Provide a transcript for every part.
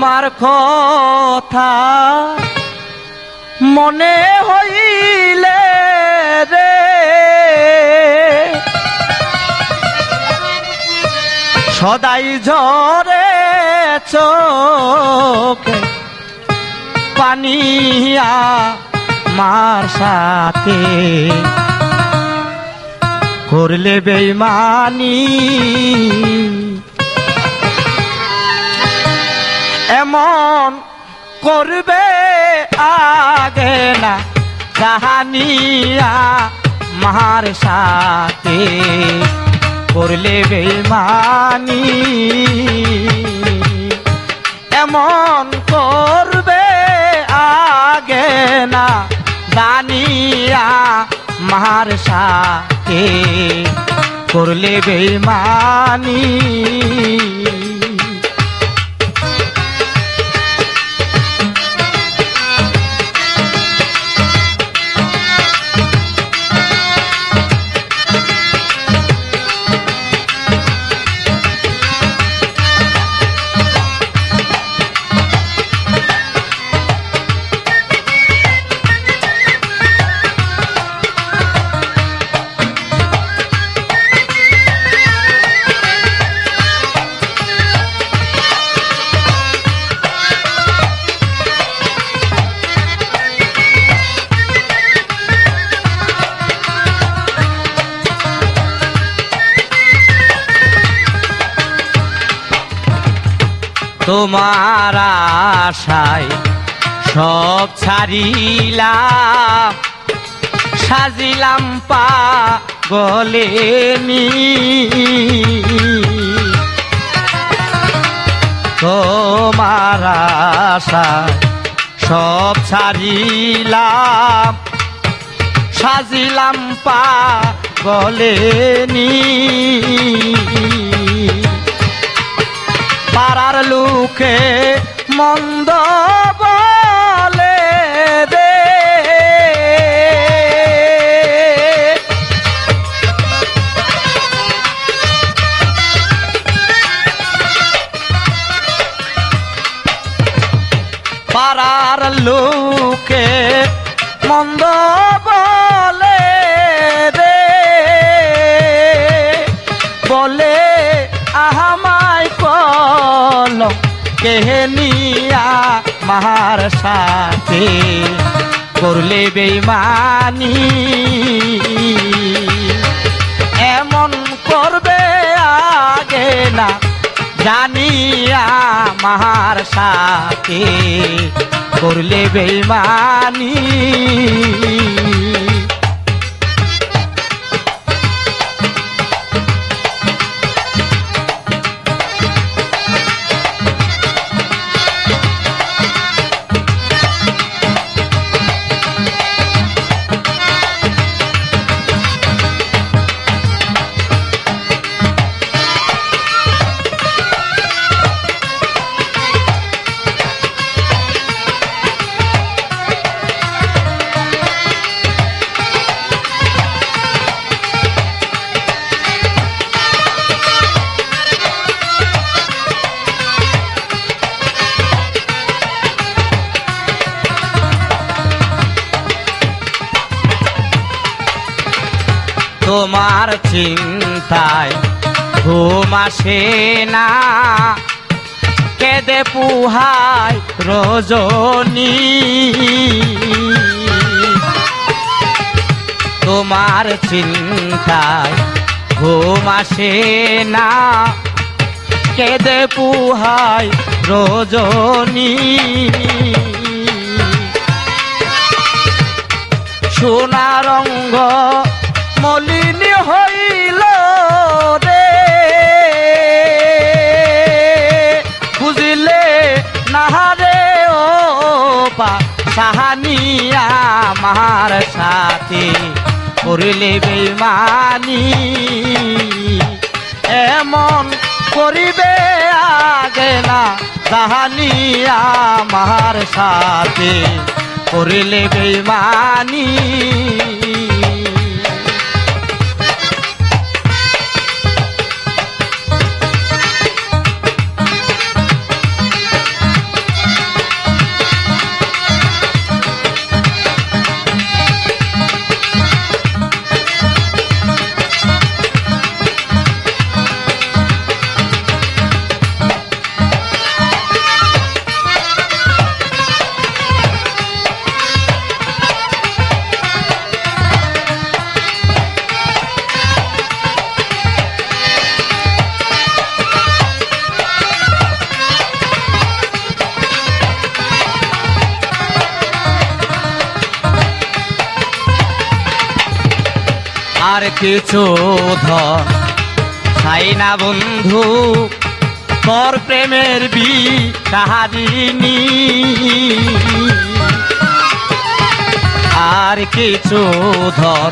তোমার কথা মনে হইলে রে সদাই ঝরে চোখে পানিয়া মার সাথে করলে বেঈমানি এমন করবে আগে না জাহানিয়া মার সাথে করলে বেঈমানি এমন করবে আগে না জানিয়া মার সাথে করলে বেঈমানি তোমার আশায় সব ছাড়িলাম সাজিলাম পাগলেনি তোমার আশায় সব ছাড়িলাম সাজিলাম পাগলেনি পাড়ার লোকে মন্দ বলে দে পাড়ার লোকে মন্দ বলে দে বলে আহামাই কল কেহনিয়া মার সাথে করলে বেঈমানি এমন করবে আগে না জানিয়া মার সাথে করলে বেঈমানি তোমার চিন্তায় ঘুম আসে না কেঁদে পুহায় রজনী তোমার চিন্তায় ঘুম আসে না কেঁদে পুহায় রজনী সোনা রঙ্গ মলিনী হইল রে বুঝিলে নাহারে ও পা সাহানিয়া মার সাথে করলে বেঈমানি এমন করিবে আগে না জাহানিয়া মার সাথে করলে বেঈমানি আর কিছু ধন চাই না বন্ধু, তোর প্রেমের বিকারিণী। আর কিছু ধন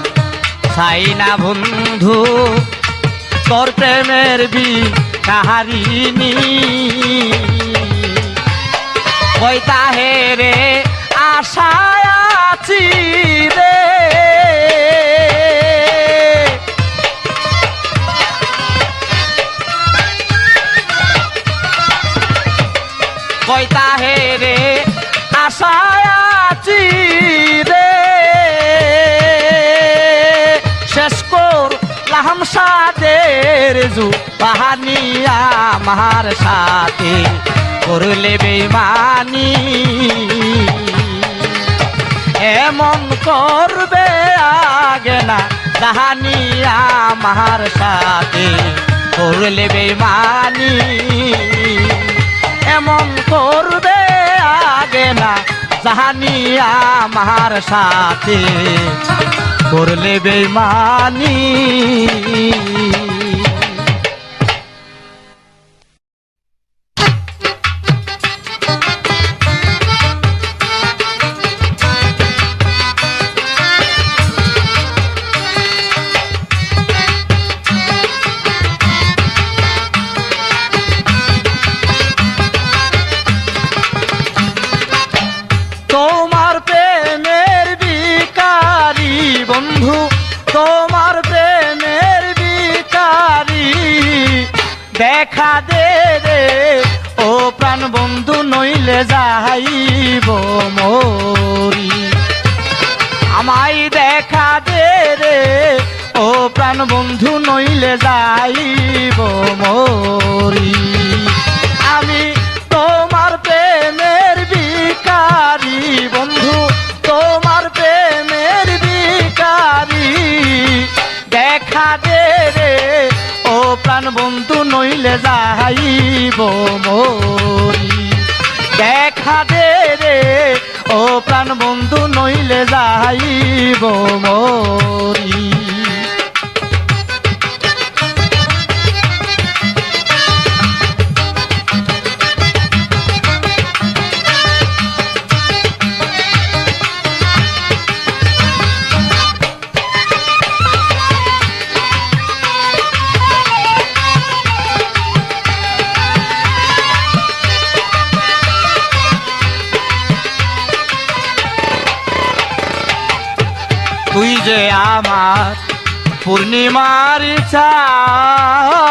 চাই না বন্ধু, তোর প্রেমের বিকারিণী। কইতা হে রে আশায় আছি রে, কইতা হে রে আশায় আছি রে, শেষ করলাম সাদের জুবানি আমার সাথে করলে বেঈমানি। এমন করবে আগে না জাহানি আমার সাথে করলে বেঈমানি। এমন করবে আগে না জাহানি আমার সাথে করলে বেঈমানি। তোমার প্রেমের বিকারি বন্ধু, তোমার প্রেমের বিকারি, দেখা দে রে ও প্রাণ বন্ধু, নইলে যাইব মরি। আমায় দেখা দে রে ও প্রাণ বন্ধু, নইলে যাইব মরি। আমি তোমার প্রেমের বিকারি বন্ধু, তোমার প্রেমের বিকারি, দেখা দে রে ও প্রাণ বন্ধু, নইলে যাইব মরি। দেখা দে রে ও প্রাণ বন্ধু, নইলে যাইব মরি। তুই যে আমার পূর্ণিমার চাঁদ,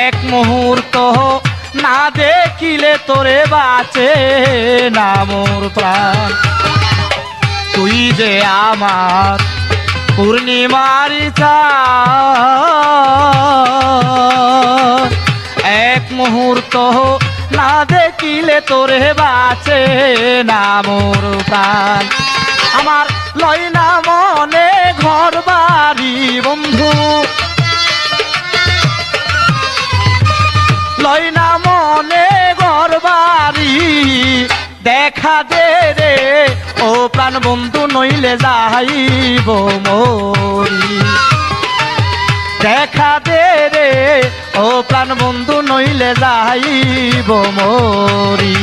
এক মুহূর্ত না দেখিলে তোরে বাঁচে না মোর প্রাণ। তুই যে আমার পূর্ণিমার চাঁদ, এক মুহূর্ত না দেখিলে তোরে বাঁচে না মোর প্রাণ। আমার লয় না মনে ঘর বাড়ি বন্ধু, লয় না মনে ঘর বাড়ি, দেখা দে রে ও প্রাণ বন্ধু, নইলে যাইব মরি। দেখা দে রে ও প্রাণ বন্ধু, নইলে যাইব মরি।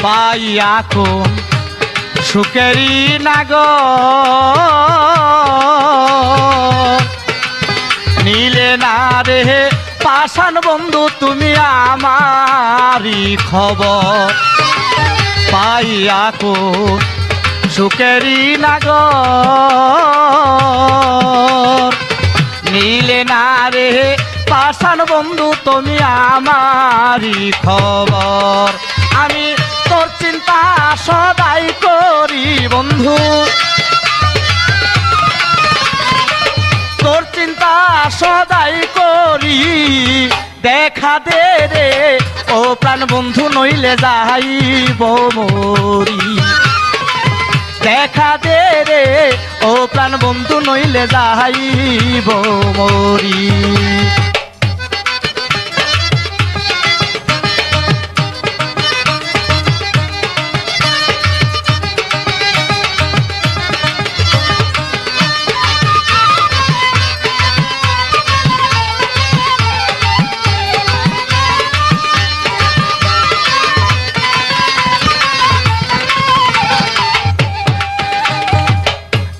পাইয়া কোন সুখেরি নাগর, নীলে না রে পাষাণ বন্ধু তুমি আমারি খবর। পাইয়া কোন সুখেরি নাগর, নীলে না রে পাষাণ বন্ধু তুমি আমারি খবর। আমি তোর চিন্তা সদাই করি বন্ধু, তোর চিন্তা সদাই করি দেখা দে রে ও প্রাণ বন্ধু নইলে যাইব মরি দেখা দে রে ও প্রাণ বন্ধু নইলে যাইব মরি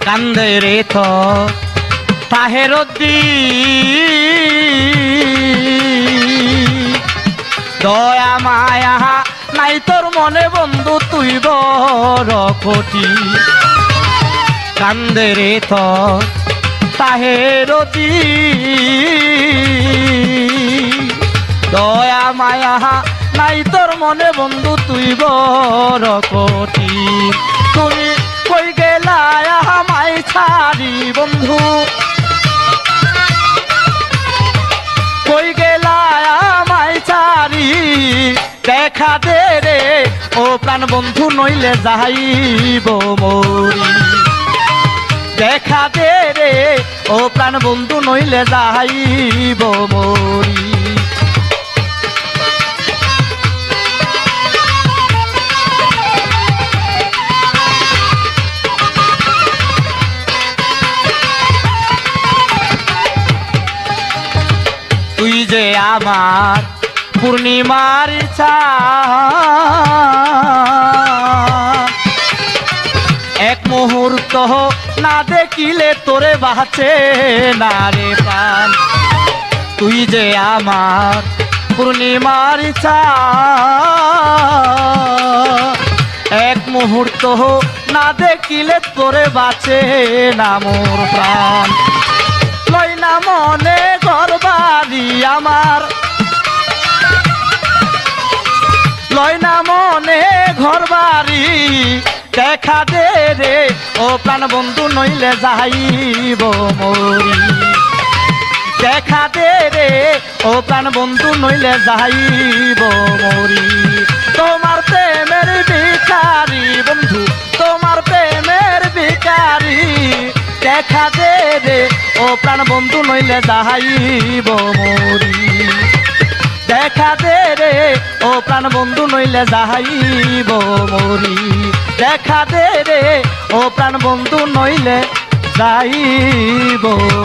কান্দে রে তো তাহেরদ্দি দয়া মায়া নাই তোর মনে বন্ধু তুই বড় কোটি কান্দে রে তো তাহেরদ্দি দয়া মায়া নাই তোর মনে বন্ধু তুই বড় কোটি তুমি কই গেলা আমায় ছাড়ি বন্ধু কই গেলা আমায় ছাড়ি দেখা দে রে ও প্রাণ বন্ধু নইলে যাইব মরি দেখা দে রে ও প্রাণ বন্ধু নইলে যাইব মরি তুই যে আমার পূর্ণিমার চাঁদ এক মুহূর্ত না দেখিলে তোরে বাঁচে না রে প্রাণ তুই যে আমার পূর্ণিমার চাঁদ এক মুহূর্ত না দেখিলে তোরে বাঁচে না মোর প্রাণ লই না মনে ঘর বাড়ি আমার লয় না মনে ঘর বাড়ি দেখা দে রে ও প্রাণ বন্ধু নইলে যাইব মরি দেখা দে রে ও প্রাণ বন্ধু নইলে যাইব মরি তোমার প্রেমের ভিখারি বন্ধু তোমার প্রেমের ভিখারি দেখা দে রে ও প্রাণ বন্ধু নইলে যাইব মরি দেখা দে রে ও প্রাণ বন্ধু নইলে যাইব মরি দেখা দে রে ও প্রাণ বন্ধু নইলে যাইব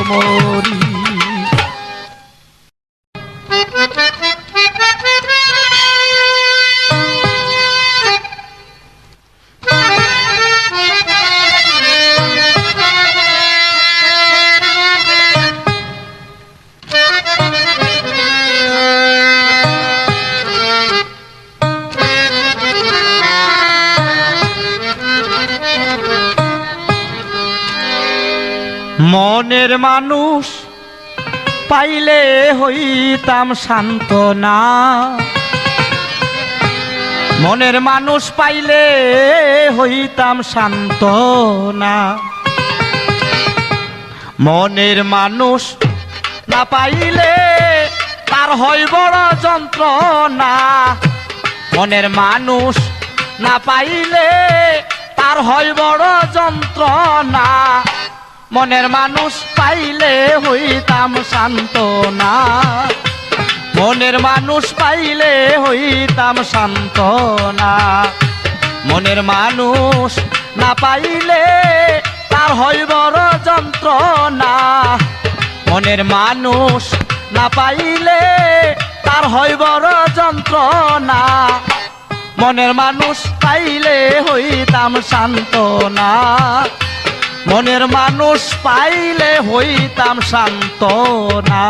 মরি মনের মানুষ পাইলে হইতাম শান্ত না মনের মানুষ পাইলে হইতাম শান্ত না মনের মানুষ না পাইলে তার হয় বড় যন্ত্রণা মনের মানুষ না পাইলে তার হয় বড় যন্ত্রণা মনের মানুষ পাইলে হইতাম শান্ত না মনের মানুষ পাইলে হইতাম শান্ত না মনের মানুষ না পাইলে তার হয় বড় যন্ত্রণা মনের মানুষ না পাইলে তার হয় বড় যন্ত্রণা মনের মানুষ পাইলে হইতাম শান্ত না মনের মানুষ পাইলে হইতাম শান্ত না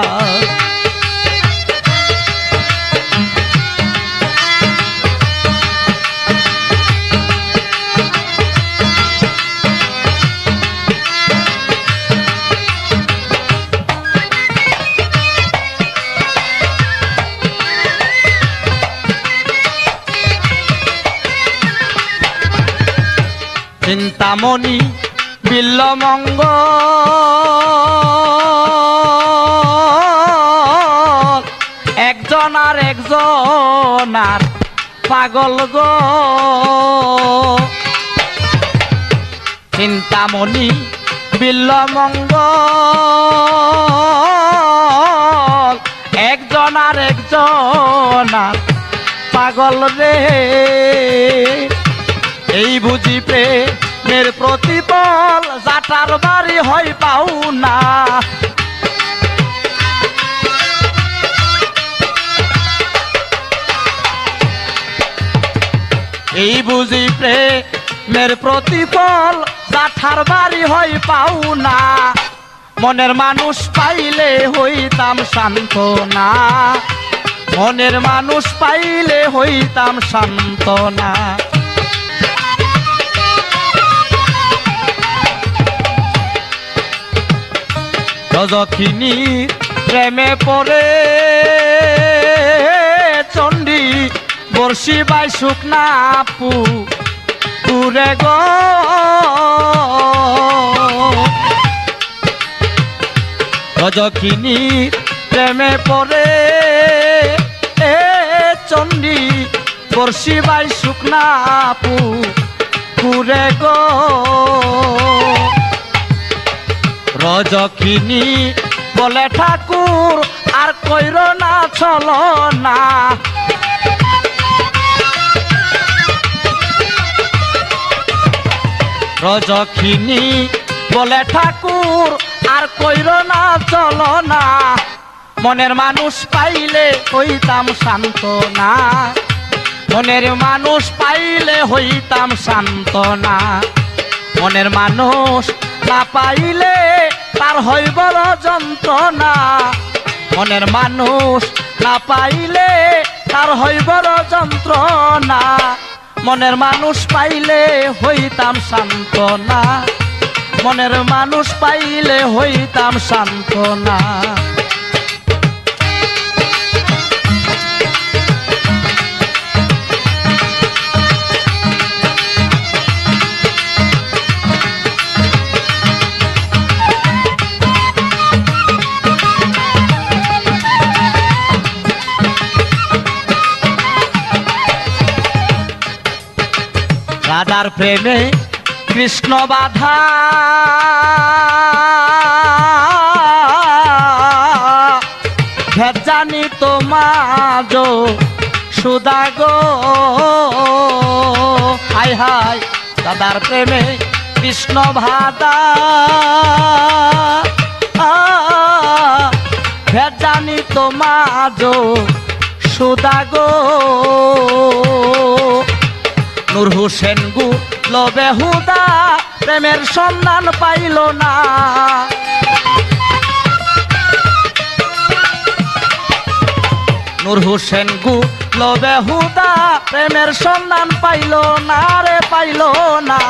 চিন্তামণি বিল্লমঙ্গল একজনার পাগল গো চিন্তামণি বিল্লমঙ্গল একজনার পাগল রে এই বুঝি প্রেমের প্রতিফল জাটার বাড়ি হয় পাও না এই বুঝি প্রেমের প্রতিফল জাঠার বাড়ি হয় পাও না মনের মানুষ পাইলে হইতাম শান্ত না মনের মানুষ পাইলে হইতাম শান্ত না রজকিনী প্রেমে পড়ে চণ্ডী বর্ষি বাই শুকনা পুরে গো রজকিনী প্রেমে পড়ে চণ্ডী বর্ষি বাই শুকনা পুরে গো রজকিনী বলে ঠাকুর আর কইর না চলো না রজকিনী বলে ঠাকুর আর কইর না চলো না মনের মানুষ পাইলে হইতাম শান্ত না মনের মানুষ পাইলে হইতাম শান্ত না মনের মানুষ না পাইলে তার হয় বড় যন্ত্রণা মনের মানুষ না পাইলে তার হয় বড় যন্ত্রণা মনের মানুষ পাইলে হইতাম শান্ত না মনের মানুষ পাইলে হইতাম শান্ত না রাধার প্রেমে কৃষ্ণ বাধা ভেজানি তোমাজ সুদা গো হাই হাই রাধার প্রেমে কৃষ্ণ ভাদা ভেজানি তোমাজ সুদা গো নূর হোসেন গু লবে হুদা প্রেমের সন্ধান পাইল না নূর হোসেন গু লবে হুদা প্রেমের সন্ধান পাইল না রে পাইল না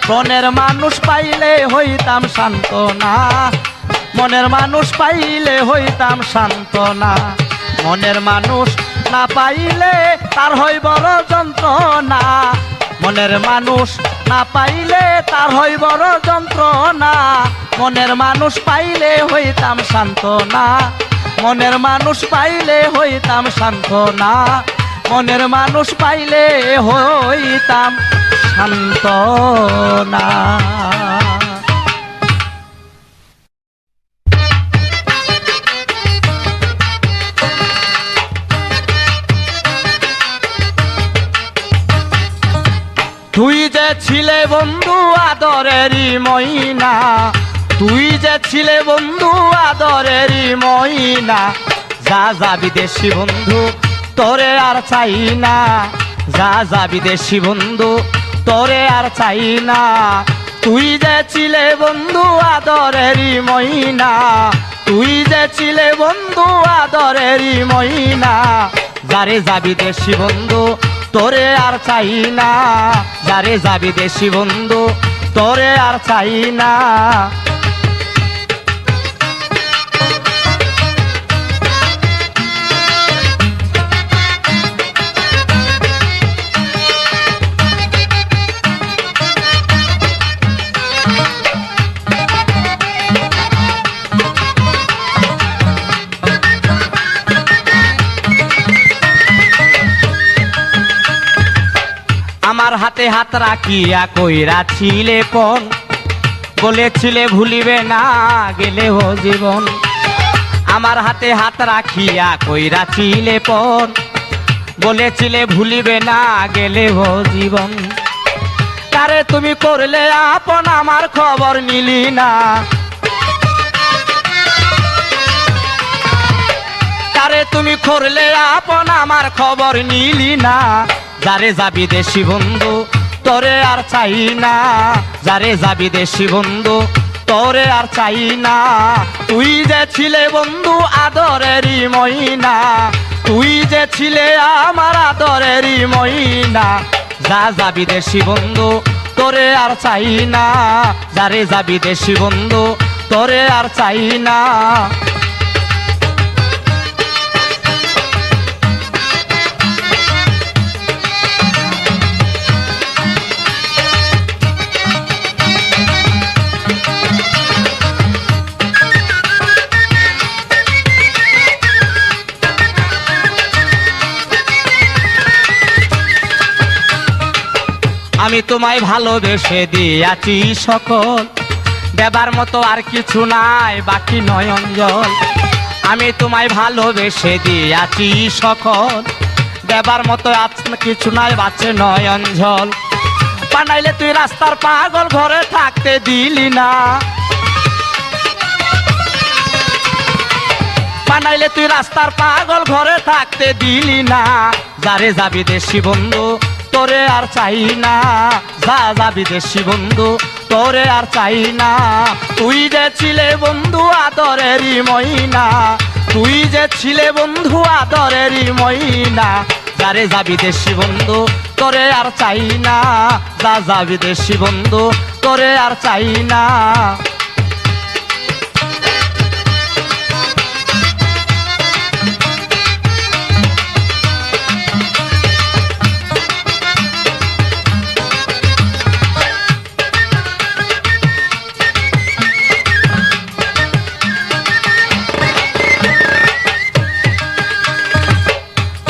মনের মানুষ পাইলে হইতাম শান্ত না মনের মানুষ পাইলে হইতাম শান্ত না মনের মানুষ না পাইলে তার হয় বড় যন্ত্রণা মনের মানুষ না পাইলে তার হয় বড় যন্ত্রণা মনের মানুষ পাইলে হইতাম শান্ত না মনের মানুষ পাইলে হইতাম শান্ত না মনের মানুষ পাইলে হইতাম শান্ত না তুই যে ছিলে বন্ধু আদরেরই ময়না তুই যে ছিলে বন্ধু আদরেরই ময়না যা যা বিদেশি বন্ধু তোরে আর চাই না যা যা বিদেশি বন্ধু তোরে আর চাই না তুই যে ছিলে বন্ধু আদরেরই ময়না তুই যে ছিলে বন্ধু আদরেরই ময়না যারে যাবি দেশি বন্ধু তোরে আর চাই না যারে যাবি দেশি বন্ধু তোরে আর চাই না আমার হাতে হাত রাখিয়া কইরাছিলে পণ, বলেছিলে ভুলিবে না গেলেও জীবন। আমার হাতে হাত রাখিয়া কইরাছিলে পণ, বলেছিলে ভুলিবে না গেলেও জীবন। তারে তুমি করলে আপন আমার খবর নিলি না, তারে তুমি করলে আপন আমার খবর নিলি না। যারে যাবি দেশি বন্ধু তোরে আর চাই না, যারে যাবি দেশি বন্ধু তোরে আর চাই না। তুই যে ছিলে বন্ধু আদরেরই ময়না, তুই যে ছিলে আমার আদরেরই ময়না। যা যাবি দেশি বন্ধু তোরে আর চাই না, যারে যাবি দেশি বন্ধু তোরে আর চাই না। আমি তোমায় ভালোবেসে দিয়াছি সকল, দেবার মতো আর কিছু নাই বাকি নয়ন জল। আমি তোমায় ভালোবেসে দিয়াছি সকল, দেবার মতো আর কিছু নাই বাঁচে নয়ন জল। বানাইলে তুই রাস্তার পাগল ঘরে থাকতে দিলি না, বানাইলে তুই রাস্তার পাগল ঘরে থাকতে দিলি না। যারে যাবি দেশি বন্ধু তোরে আর চাই না, যা যাবি দেশি বন্ধু তোরে আর চাই না। তুই যে ছিলে বন্ধু আদরেরই ময়না, তুই যে ছিলে বন্ধু আদরেরই ময়না। যারে যাবি দেশি বন্ধু তোরে আর চাই না, যা যাবি দেশি বন্ধু তোরে আর চাই না।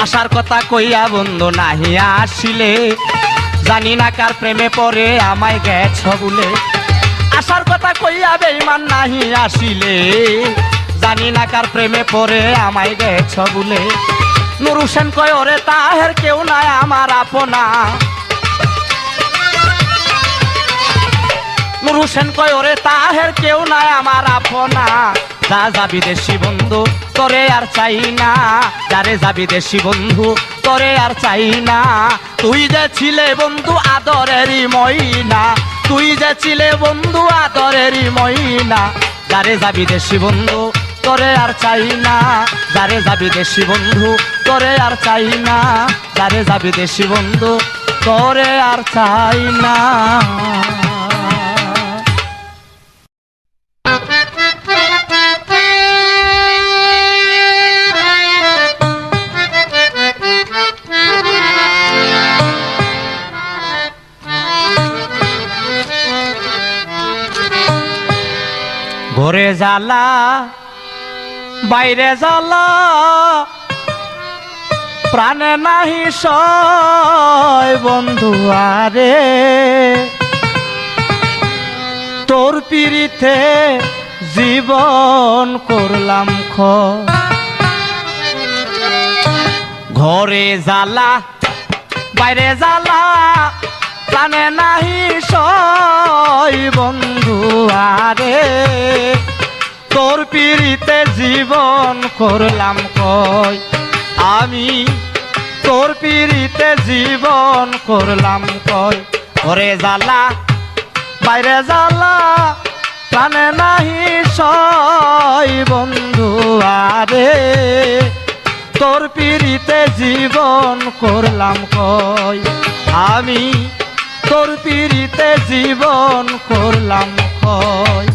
আসার কথা কইয়া বন্ধু নাহি আসিলে, জানি না কার প্রেমে পড়ে আমায় গেছ বলে। আসার কথা কইয়া বেঈমান নাহি আসিলে, জানি না কার প্রেমে পড়ে আমায় গেছ বলে। নূর হোসেন কয় ওরে তাহের কেউ নাই আমার আপনা, নূর হোসেন কয় ওরে তাহের কেউ নাই আমার আপনা। যা যাবি দেশি বন্ধু তোরে আর চাই না, যারে যাবি দেশি বন্ধু তোরে আর চাই না। তুই যে ছিলে বন্ধু আদরেরই ময়না, তুই যে ছিলে বন্ধু আদরেরই ময়না। যারে যাবি দেশি বন্ধু তোরে আর চাই না, যারে যাবি দেশি বন্ধু তোরে আর চাই না, যারে যাবি দেশি বন্ধু তোরে আর চাই না। ঘরে জ্বালা বাইরে জ্বালা, প্রাণে নাহি সয় বন্ধু আরে। তোর পিরিতে জীবন করলাম ক্ষয়, ঘরে জ্বালা বাইরে জ্বালা, প্রাণে নাহি সয় বন্ধু আরে। তোর পিরিতে জীবন করলাম কয়, আমি তোর পিরিতে জীবন করলাম কয়। ঘরে জ্বালা বাইরে জ্বালা, প্রাণে নাহি সয় বন্ধু আরে। তোর পিরিতে জীবন করলাম কয়, আমি তোর পিরিতে জীবন করলাম কয়।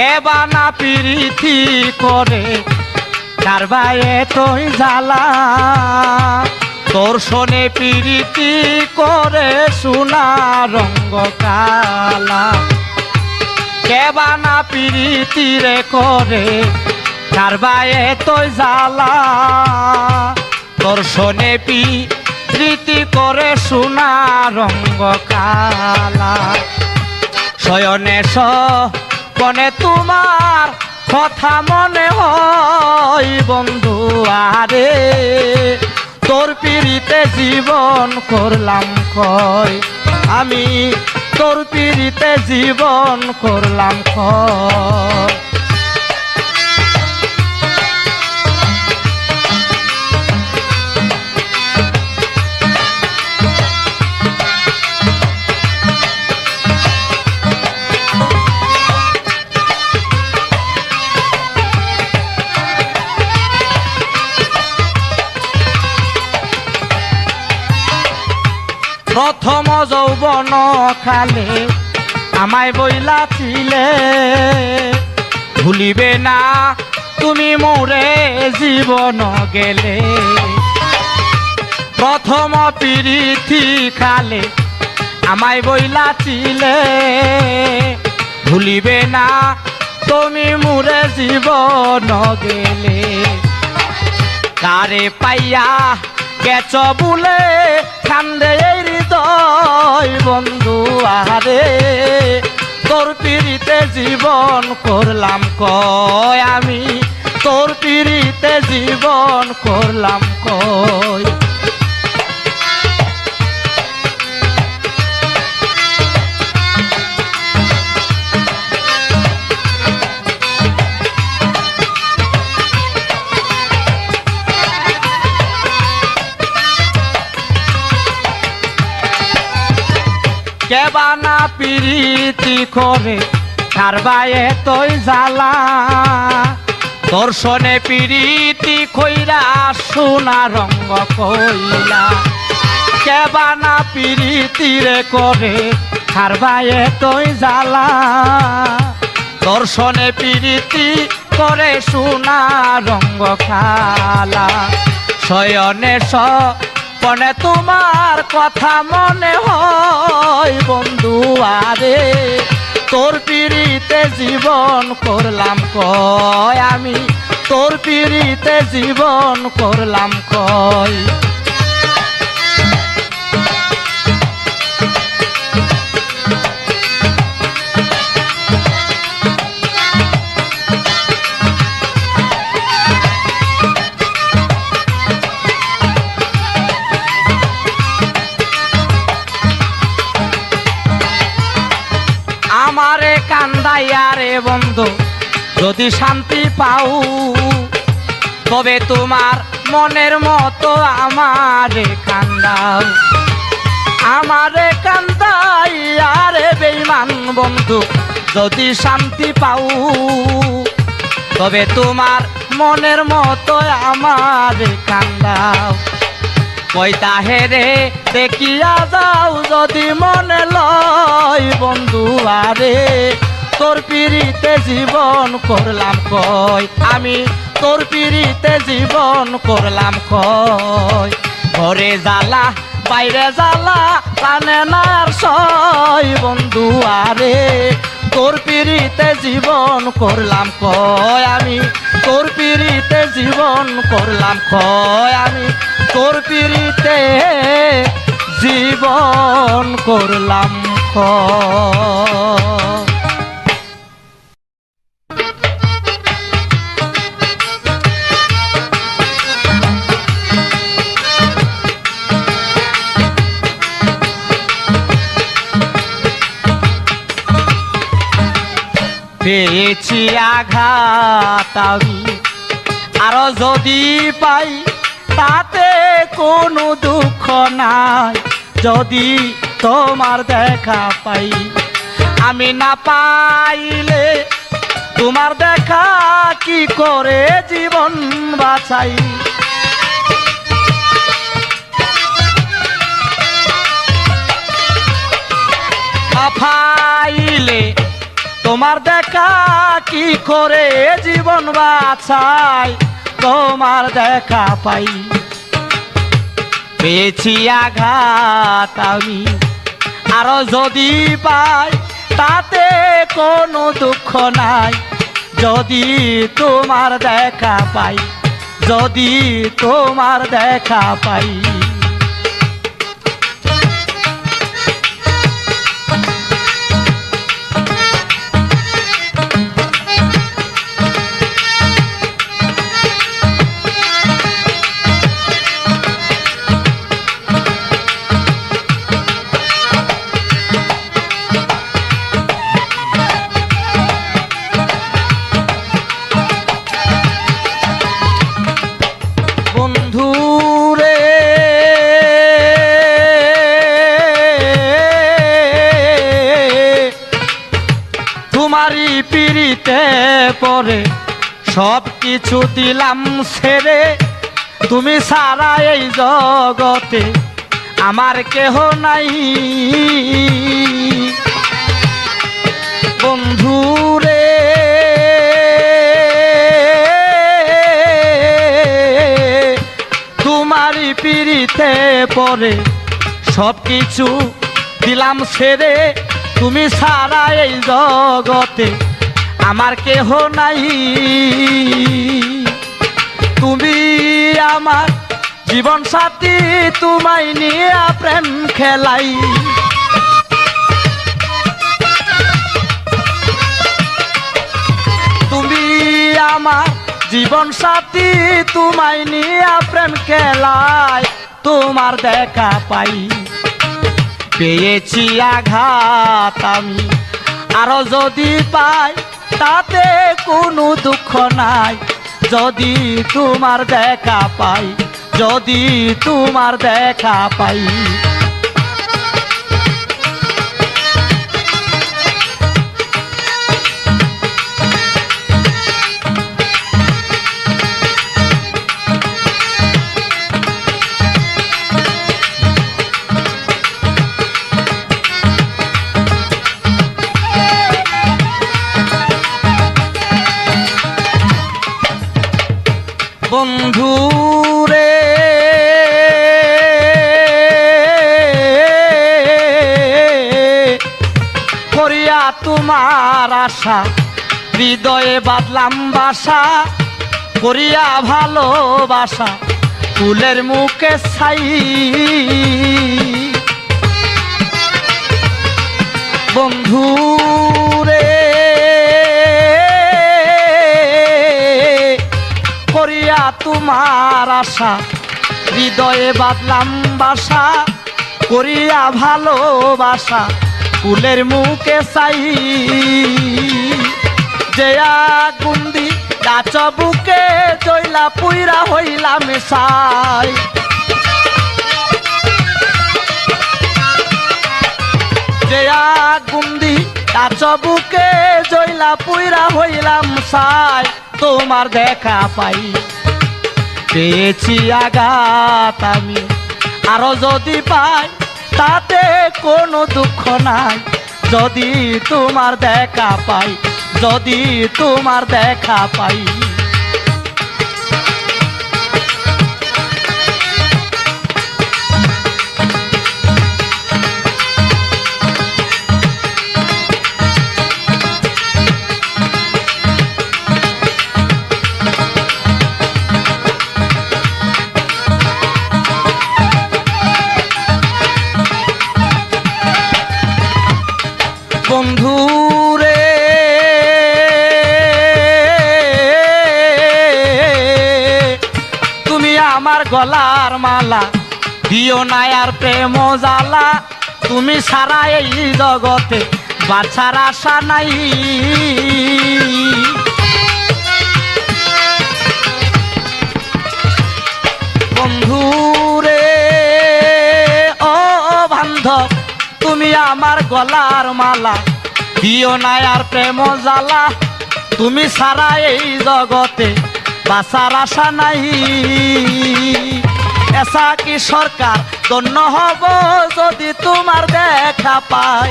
কেবা না প্রীতি করে কারবায়ে তুই জ্বালা তোর শোনে প্রীতি করে সোনা রঙ্গ কালা কেবা না প্রীতি রে করে কারবায়ে তুই জ্বালা তোর শোনে প্রীতি করে সোনা রঙ্গ কালা শয়নে সপনে তোমার কথা মনে হয় বন্ধু আরে তোর পিড়িতে জীবন করলাম ক্ষয় আমি তোর পিড়িতে জীবন করলাম ক্ষয় প্রথম যৌবন কালে আমায় বইলাছিলে ভুলিবে না তুমি মোরে জীবন গেলে প্রথম প্রীতি কালে আমায় বইলাছিলে ভুলিবে না তুমি মোরে জীবন গেলে কারে পাইয়া গেছ বলে কান্দে হৃদয় বন্ধু আরে তোর পিড়িতে জীবন করলাম কয় আমি তোর পিড়িতে জীবন করলাম কয় কেবা না প্রীতি করে কারবায়ে তুই জ্বালা তোর শোনে প্রীতি কইরা সোনা রঙ্গ কইলা কেবা না প্রীতি রে করে কারবায়ে তুই জ্বালা তোর শোনে প্রীতি করে সোনা রঙ্গ খালা শয়নে সপনে তোমার কথা মনে হয় বন্ধু আরে তোর পিড়িতে জীবন করলাম কয় আমি তোর পিড়িতে জীবন করলাম কয় আমারে কান্দাইয়া রে বন্ধু যদি শান্তি পাও তবে তোমার মনের মতো আমারে কান্দাও আমারে কান্দাইয়া রে বেঈমান বন্ধু যদি শান্তি পাও তবে তোমার মনের মতো আমারে কান্দাও কইতা হেরে দেখিয়া যাও যদি মনে লয় বন্ধু আরে তোর পিড়িতে জীবন করলাম কয় আমি তোর পিড়িতে জীবন করলাম কয় ঘরে জ্বালা বাইরে জ্বালা প্রাণে নার সয় বন্ধু আরে তোর পিড়িতে জীবন করলাম কয় আমি তোর পিড়িতে জীবন করলাম কয় আমি তোর পিড়িতে জীবন করলাম ক্ষয় পেয়েছি আঘাত আমি আরো যদি পাই তাতে কোনো দুঃখ নাই যদি তোমার দেখা পাই আমি না পাইলে তোমার দেখা কি করে জীবন বাঁচাই পাইলে তোমার দেখা কি করে জীবন বাঁচাই তোমার দেখা পাই। পেয়েছি আঘাত আমি আরো যদি পাই তাতে কোনো দুঃখ নাই, যদি তোমার দেখা পাই, যদি তোমার দেখা পাই। বন্ধুরে তোমারই পিড়িতে পরে সব কিছু দিলাম ছেড়ে, তুমি ছাড়া এই জগতে আমার কেহ নাই। বন্ধুরে তোমারই পিড়িতে পরে সব কিছু দিলাম ছেড়ে, তুমি ছাড়া এই জগতে আমার কেহ নাই। তুমি আমার জীবন সাথী, তোমায় নিয়ে প্রেম খেলাই। তুমি আমার জীবন সাথী, তোমায় নিয়ে প্রেম খেলাই তোমার দেখা পাই। পেয়েছি আঘাত আমি আরো যদি পাই তাতে কোনো দুঃখ নাই, যদি তোমার দেখা পাই, যদি তোমার দেখা পাই। বন্ধুরে করিয়া তোমার আশা হৃদয়ে বাঁধলাম বাসা, করিয়া ভালোবাসা ফুলের মুখে ছাই। বন্ধুরে করিয়া তোমার আশা হৃদয়ে বাঁধলাম বাসা, করিয়া ভালোবাসা ফুলের মুখে চাই। যে আগুন্দি গাছ বুকে জইলা পুইরা হইলাম ছাই। যে আগুন্দি গাছ বুকে জইলা পুইরা হইলাম ছাই তোমার দেখা পাই। পেয়েছি আঘাত আমি আরো যদি পাই তাতে কোনো দুঃখ নাই, যদি তোমার দেখা পাই, যদি তোমার দেখা পাই। বন্ধুরে তুমি আমার গলার মালা দিও না আর প্রেম জ্বালা, তুমি সারা এই জগতে বাছার আশা নাই। বন্ধুরে ও বান্ধব তুমি আমার গলার মালা দিও না আর প্রেম জ্বালা, তুমি সারা এই জগতে বাঁচার আশা নাই। এসা কি সরকার ধন্য হব যদি তোমার দেখা পাই।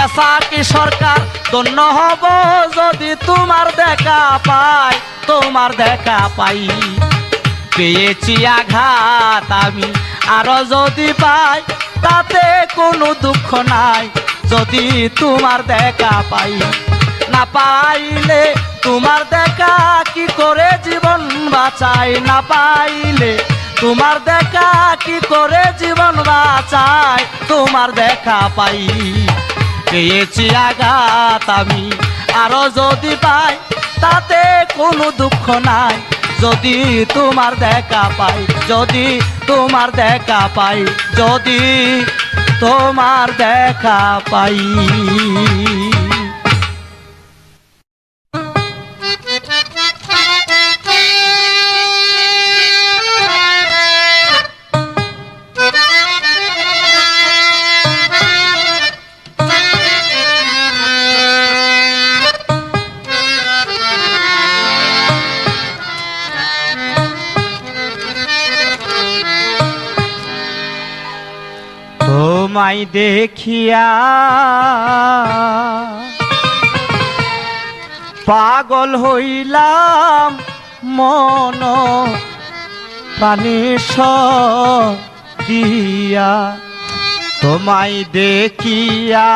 পেশা কি সরকার ধন্য হব যদি তোমার দেখা পাই, তোমার দেখা পাই। পেয়েছি আঘাত আমি আরো যদি পাই, তাতে কোনো দুঃখ নাই যদি তোমার দেখা পাই। না পাইলে তোমার দেখা কি করে জীবন বাঁচাই, না পাইলে তোমার দেখা কি করে জীবন বাঁচাই, তোমার দেখা পাই। পেয়েছি আঘাত আমি আরো যদি পাই, তাতে কোনো দুঃখ নাই যদি তোমার দেখা পাই, যদি তোমার দেখা পাই, যদি তোমার দেখা পাই। তোমায় দেখিয়া পাগল হইলাম মন প্রাণী দিয়া, তোমায় দেখিয়া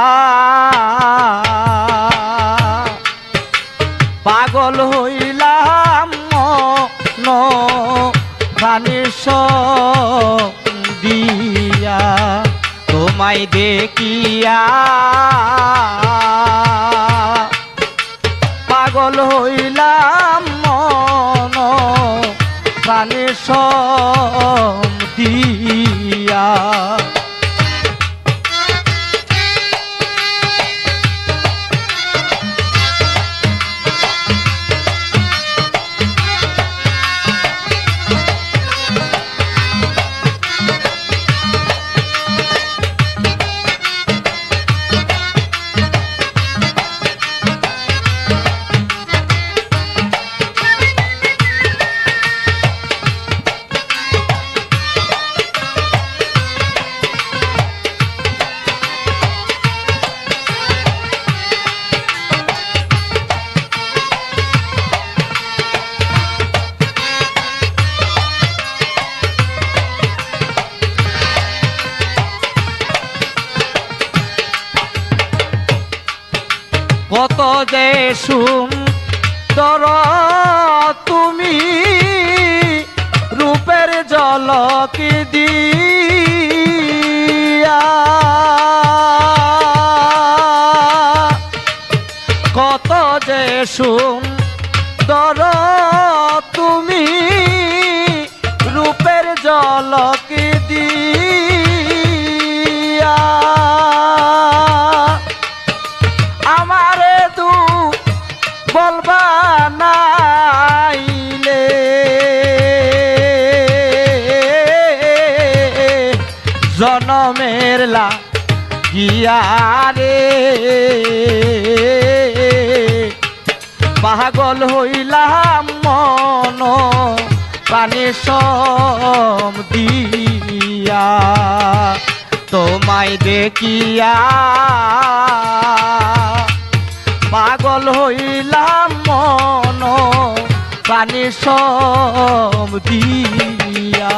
পাগল হইলাম মন প্রাণী দিয়া, তোমায় দেখিয়া পাগল হইলাম মন প্রাণে দিয়া। কত যে সুন্দর তুমি রূপের ঝলক দিয়া, কত যে সুন্দর তুমি রূপের ঝলক দিয়া, আমারে তু বলবা নাইলে জনমের লাগিয়া রে, পাগল হইলাম মন প্রাণে দিয়া, তোমায় দেখিয়া পাগল হইলাম মন প্রাণে দিয়া।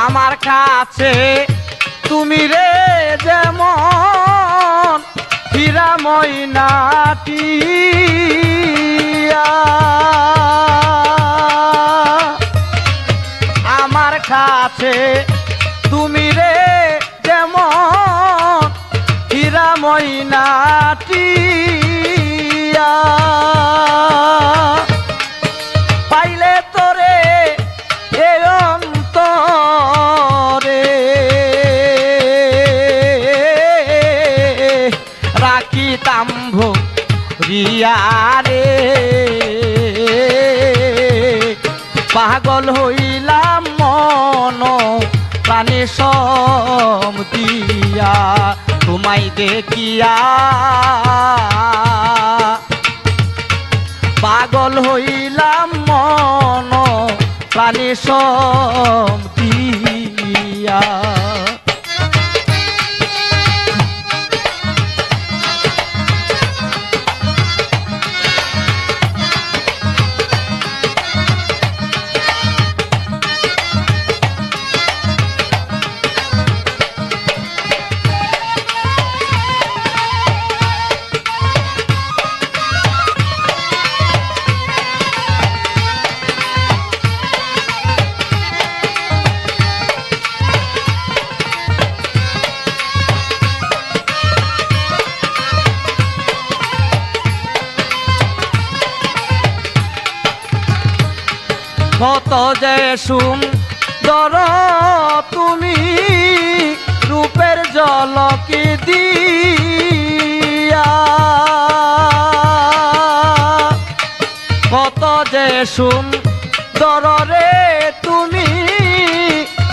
আমার কাছে তুমি রে যেমন হীরা ময়নাটি, আমার কাছে তুমি রে যেমন হীরা ময়নাটি, দিয়া রে পাগল হইলাম মন প্রাণে সম দিয়া তোমায় দেখিয়া পাগল হইলাম মন প্রাণে সম দিয়া কত যে সুন্দর তুমি রূপের ঝলকি দিয়া কত যে সুন্দর রে তুমি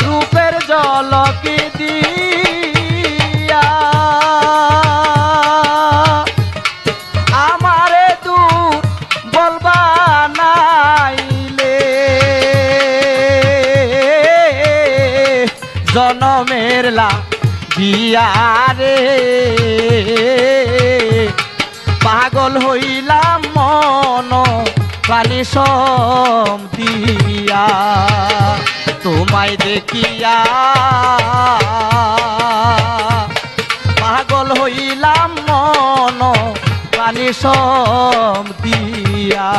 রূপের ঝলকি দিয়া আমারে দূর বলবা নাই জনমের লাগিয়া রে পাগল হইলাম মন প্রাণে সম দিয়া তোমায় দেখিয়া পাগল হইলাম মন প্রাণে সম দিয়া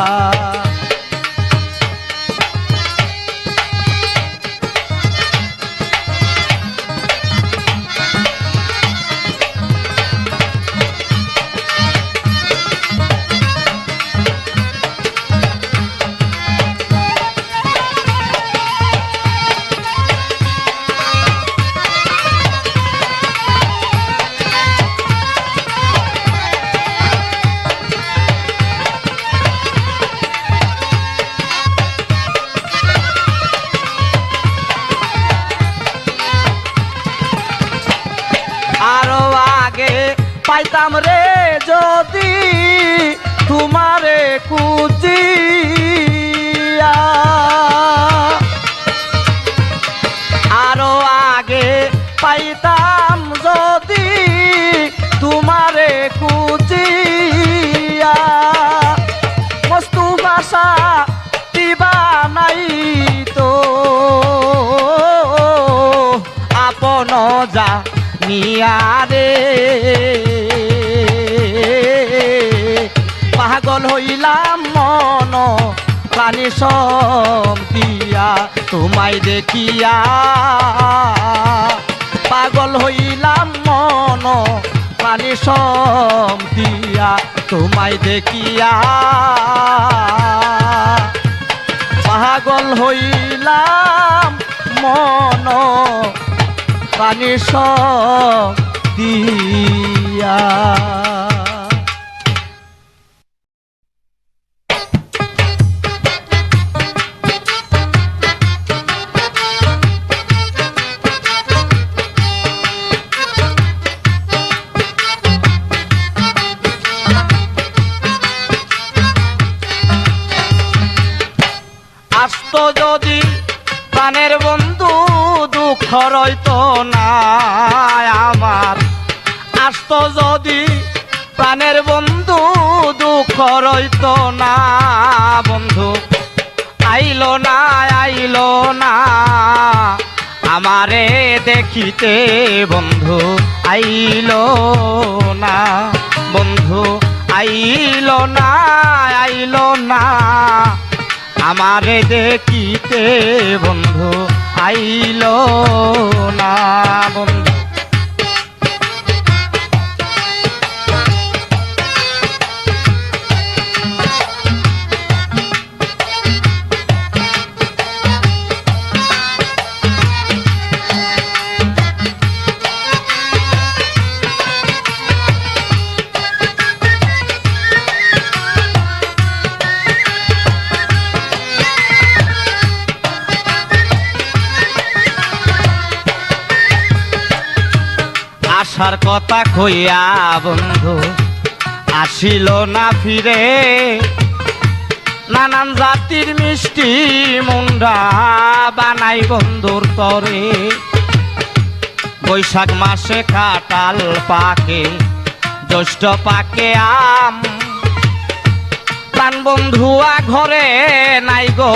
আরো আগে পাইতাম রে যদি তোমারে কুচিয়া আরো আগে পাইতাম যদি তোমারে কুচিয়া মস্তু ভাষা দিবা নাই তো আপন যা নিয়ারে পাগল হইলাম মন প্রাণে সম দিয়া তোমায় দেখিয়া পাগল হইলাম মন প্রাণে সম দিয়া তোমায় দেখিয়া পাগল হইলাম মন প্রাণে সম দিয়া আসত যদি প্রাণের বন্ধু দুঃখ রইতো না আমার আসত যদি প্রাণের বন্ধু দুঃখ রইতো না বন্ধু আইলো না আমারে দেখিতে বন্ধু আইলো না বন্ধু আইলো না আমারে দেখিতে বন্ধু আইলো না বন্ধু আসার কথা কইয়া বন্ধু আসিল না ফিরে, নানান জাতির মিষ্টি মুন্ডা বানাই বন্ধুর তরে। বৈশাখ মাসে কাঁঠাল পাকে, জ্যৈষ্ঠ পাকে আম, প্রাণ বন্ধুয়া ঘরে নাই গো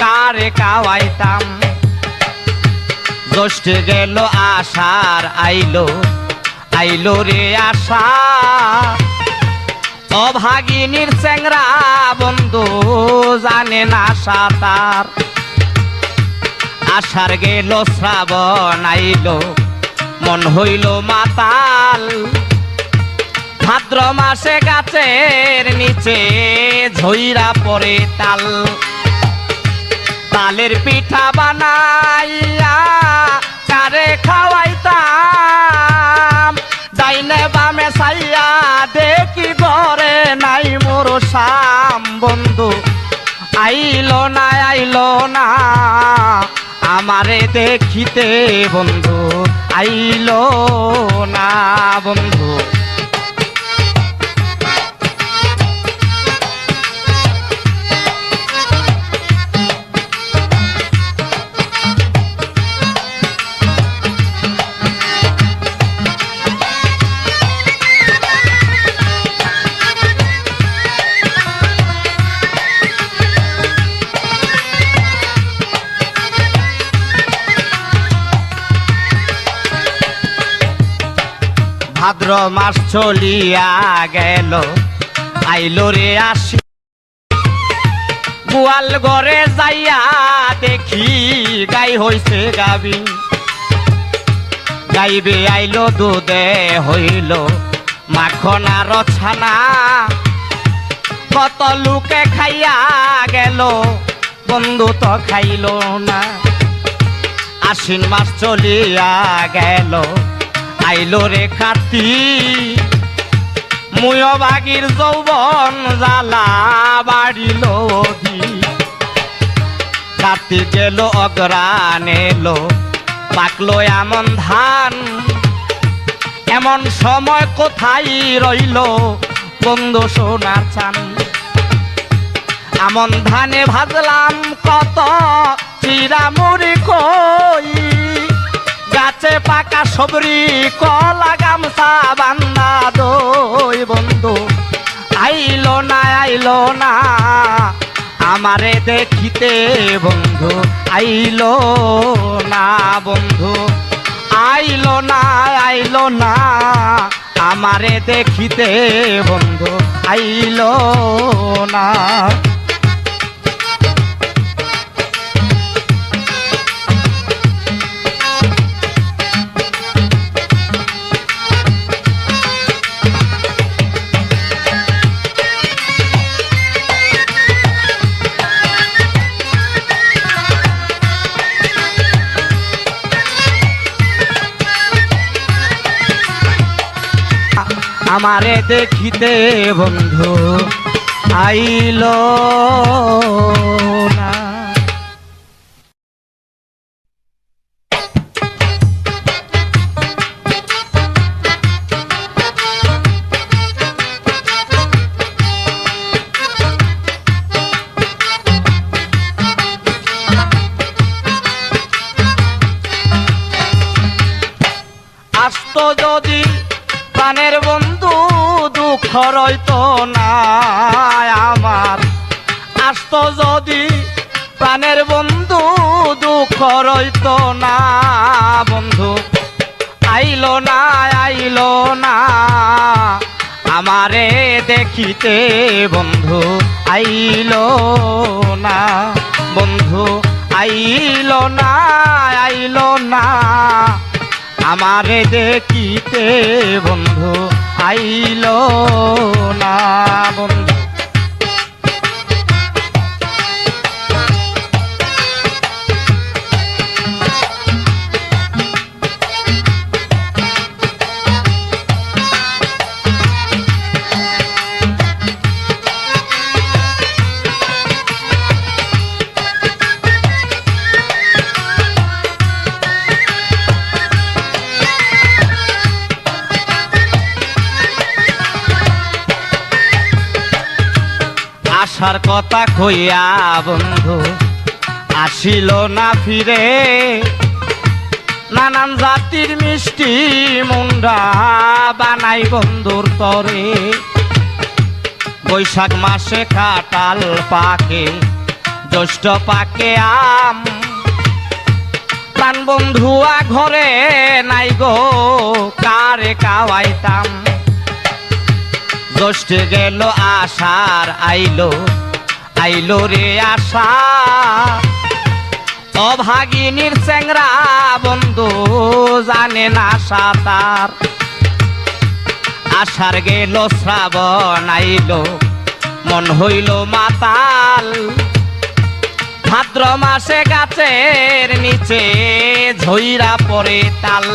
কারে খাওয়াইতাম। জ্যৈষ্ঠে গেল আষাঢ় আইলো, আইলো রে আষাঢ়। অভাগিনীর চ্যাংরা বন্ধু জানে না সাঁতার। আষাঢ় গেল শ্রাবণ আইলো, মন হইল মাতাল। ভাদ্র মাসে গাছের নিচে ঝইরা পড়ে তাল। তালের পিঠা বানাইয়া কারে খাওয়াইতাম। ডাইনে বামে চাইয়া দেখি ঘরে নাই মোর শাম। বন্ধু আইলো না, আইলো না আমারে দেখিতে, বন্ধু আইলো না বন্ধু। ভাদ্র মাস চলিয়া গেল, আইলো রে আসি। গোয়াল ঘরে যাইয়া দেখি গাই হইছে গাবি। গাইবে আইলো দুধে হইল মাখন আর ছানা। কত লোকে খাইয়া গেল, বন্ধু তো খাইল না। আশ্বিন মাস চলিয়া গেল, আইলো রে কার্তিক। মুয় বাগির যৌবন জ্বালা বাড়িল অধিক। কার্তিক গেল অগ্রাণ এলো, পাকলো এমন ধান। এমন সময় কোথায় রইল বন্ধু সোনার চান। আমন ধানে ভাজলাম কত চিরা মুড়ি কই। গাছে পাকা সবরি কলা গামছা বান্দা দই। বন্ধু আইলো না, আইলো না আমারে দেখিতে, বন্ধু আইলো না বন্ধু। আইলো না, আইলো না আমারে দেখিতে, বন্ধু আইলো না। আমারে দেখিতে, বন্ধু আইলো না। আসতো যদি প্রাণের বন্ধু দুঃখ রইত না আমার। আসতো যদি প্রাণের বন্ধু দুঃখ রইত না। বন্ধু আইলো না, আইলো না আমারে দেখিতে, বন্ধু আইলো না। বন্ধু আইলো না, আইলো না আমারে দেখিতে, বন্ধু আইলো না বন্ধু। আশার কথা কইয়া বন্ধু আসিল না ফিরে, নানান জাতির মিষ্টি মুন্ডা বানাই বন্ধুর তরে। বৈশাখ মাসে কাঁঠাল পাকে, জ্যৈষ্ঠ পাকে আম, প্রাণ বন্ধুয়া ঘরে নাই গো কারে খাওয়াইতাম। জ্যৈষ্ঠে গেল আষাঢ় আইলো, আইলো রে আশা, অভাগিনীর চেংরা বন্ধু জানে না সাঁতার। আষাঢ় গেল শ্রাবণ আইলো, মন হইল মাতাল, ভাদ্র মাসে গাছের নিচে ঝইরা পড়ে তাল।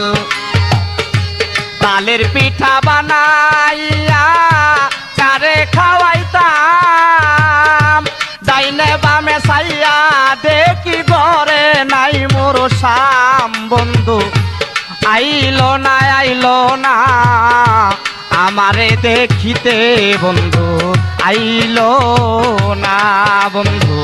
তালের পিঠা বানাইয়া চারে খাওয়াইতাম, ডাইনে বামে চাইয়া দেখি ঘরে নাই মোর শাম। বন্ধু আইলো না, আইলো না আমারে দেখিতে, বন্ধু আইলো না বন্ধু।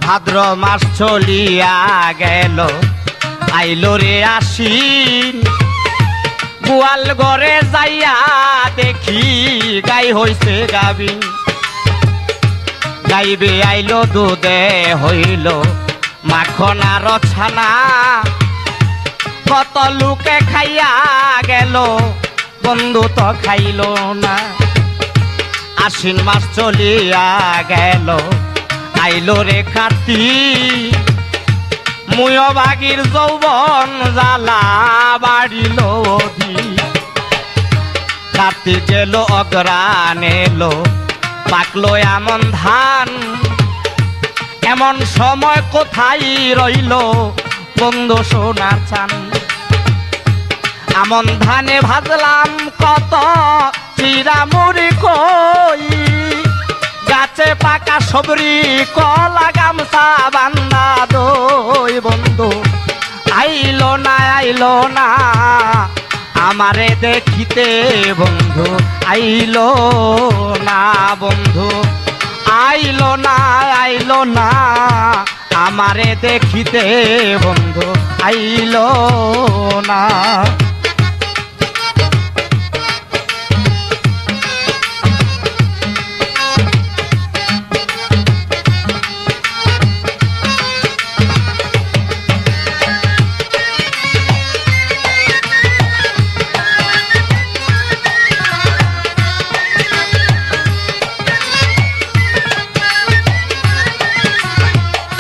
ভাদ্র মাস চলিয়া গেল, আইলো রে আশ্বিন, গোয়াল ঘরে যাইয়া দেখি গাই হইছে গাবিন। গাইবে আইলো দুধে হইল মাখন আর ছানা, কত লোকে খাইয়া গেল বন্ধু তো খাইল না। আশ্বিন মাস চলিয়া গেল, আইলো রে কার্তিক, মুয় বাগির যৌবন জ্বালা বাড়িল অধিক। কার্তিক গেল অগ্রাণ এলো, পাকলো এমন ধান, এমন সময় কোথায় রইল বন্ধু সোনার চান। আমন ধানে ভাজলাম কত চিরা মুড়ি কই, গাছে পাকা সবরি কলা গামছা বান্দা দই। বন্ধু আইলো না, আইলো না আমারে দেখিতে, বন্ধু আইলো না বন্ধু, আইলো না, আইলো না আমারে দেখিতে, বন্ধু আইলো না।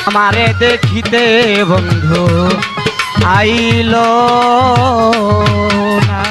আমারে দেখিতে বন্ধু আইলো না।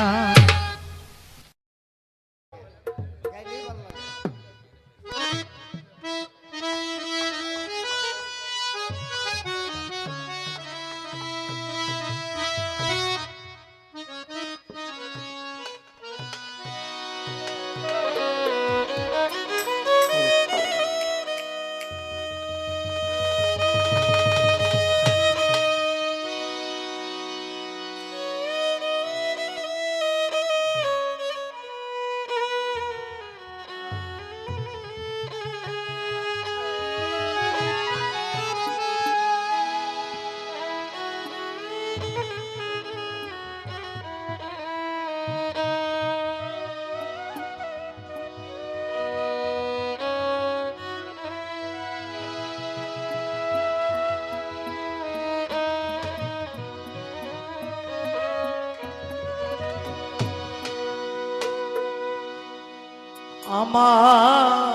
আমার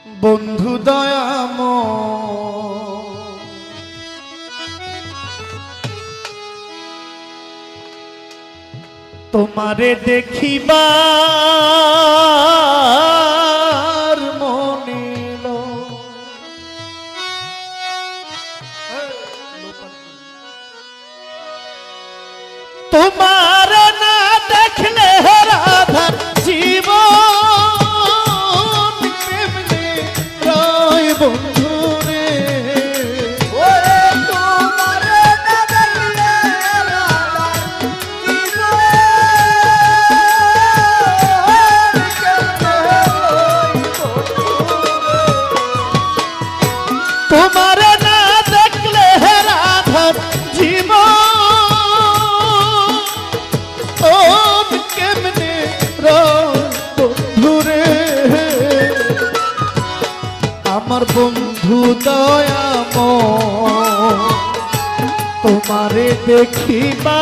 বন্ধু দয়াময় তোমারে দেখিবার মনিল তোমার না দেখলে রাধা জীবন কেমনে রয় বন্ধু রে তোমার না দেখলে রাধা জীবন কেমনে রয় বন্ধু রে আমার বন্ধু দয়াময় তোমারে দেখিবা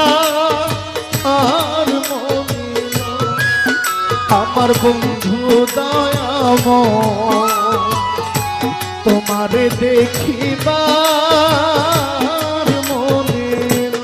আর মনিল আমার বন্ধু দয়াময় তোমারে দেখিবা আর মনিল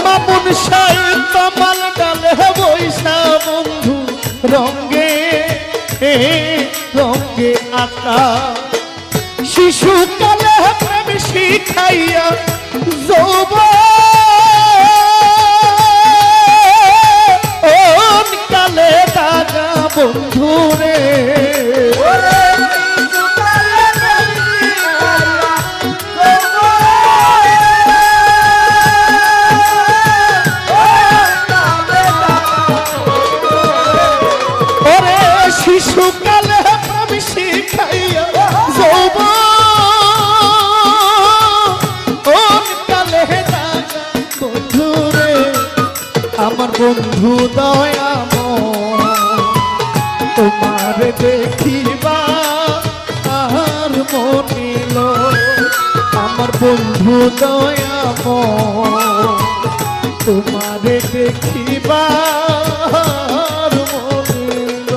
মামুন সাহেব কমাল ডালে বৈশা বন্ধু রঙ্গে রঙ্গে আঁকা শিশুকালে প্রেম শিখাইয়া যৌবন কালে দাগা বন্ধু রে শিশুকালে প্রেম শিখাইয়া যৌবন কালে দাগা বন্ধু রে আমার বন্ধু দয়াময় তোমার দেখিবা আর মনিল আমার বন্ধু দয়াময় তোমারে দেখিবা আর মনিল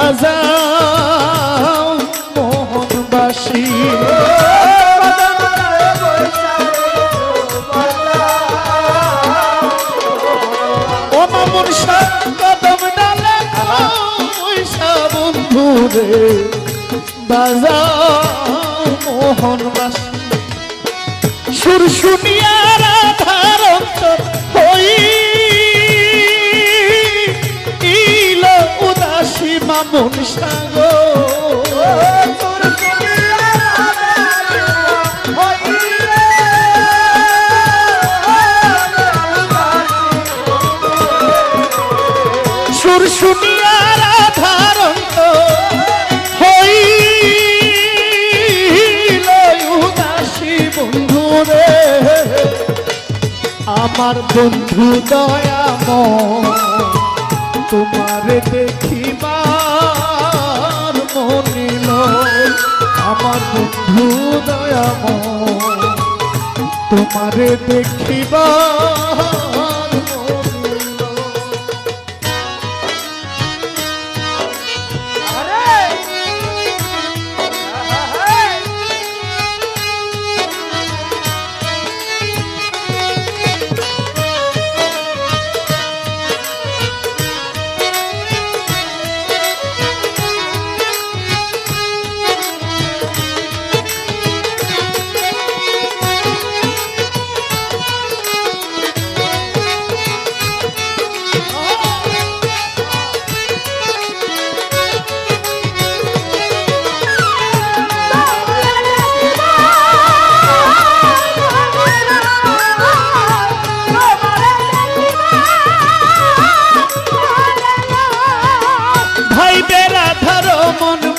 বাজাও মোহনবাসী ও মামুন শাহ কদম ডালে পয়সা বন্ধু রে বাজাও মোহনবাসী সুর শুনিয়া রাধার অন্তর হই মামুন সাগো সুর শুনিয়া রাধার হইল উদাসী বন্ধু রে আমার বন্ধু দয়াময় তোমারে দেখিবার মনিল আমার বন্ধু দয়াময় তোমারে দেখিবার মনিল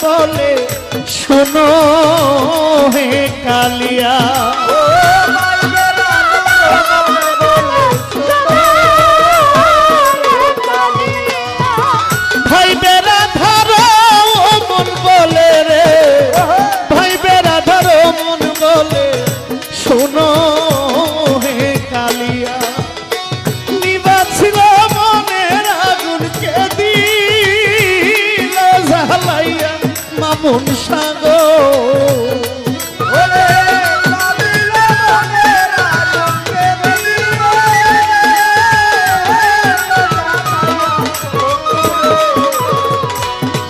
বলে শোনো হে কালিয়া ভাই বেড়া ধরো মন বলে রে ভাই বেড়া ধরো মন বলে শোনো হে কালিয়া নিবা ছিল মনের আগুনকে দিল জ্বালাইয়া মামুন সাগর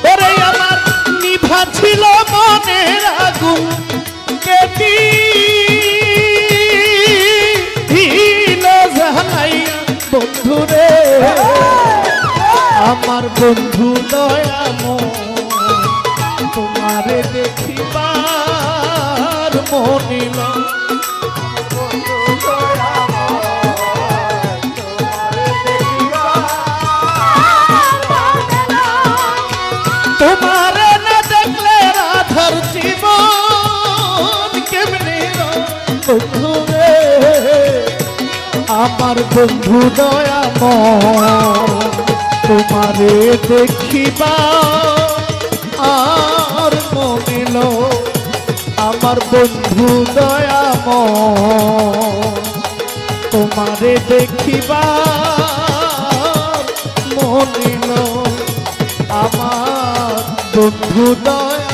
ওরে আমার নিভা ছিল মনের আগুন কেটি দিল জ্বালাইয়া বন্ধুরে আমার বন্ধু দয়াময় তোমারে দেখিবার মনিল তোমারে না দেখলে রাধার জীবন কেমনি বন্ধু রে আমার বন্ধু দয়াময় তোমারে দেখিবা আর মনিল আমার বন্ধু দয়াময় তোমারে দেখিবা মনিল আমার বন্ধু দয়াময়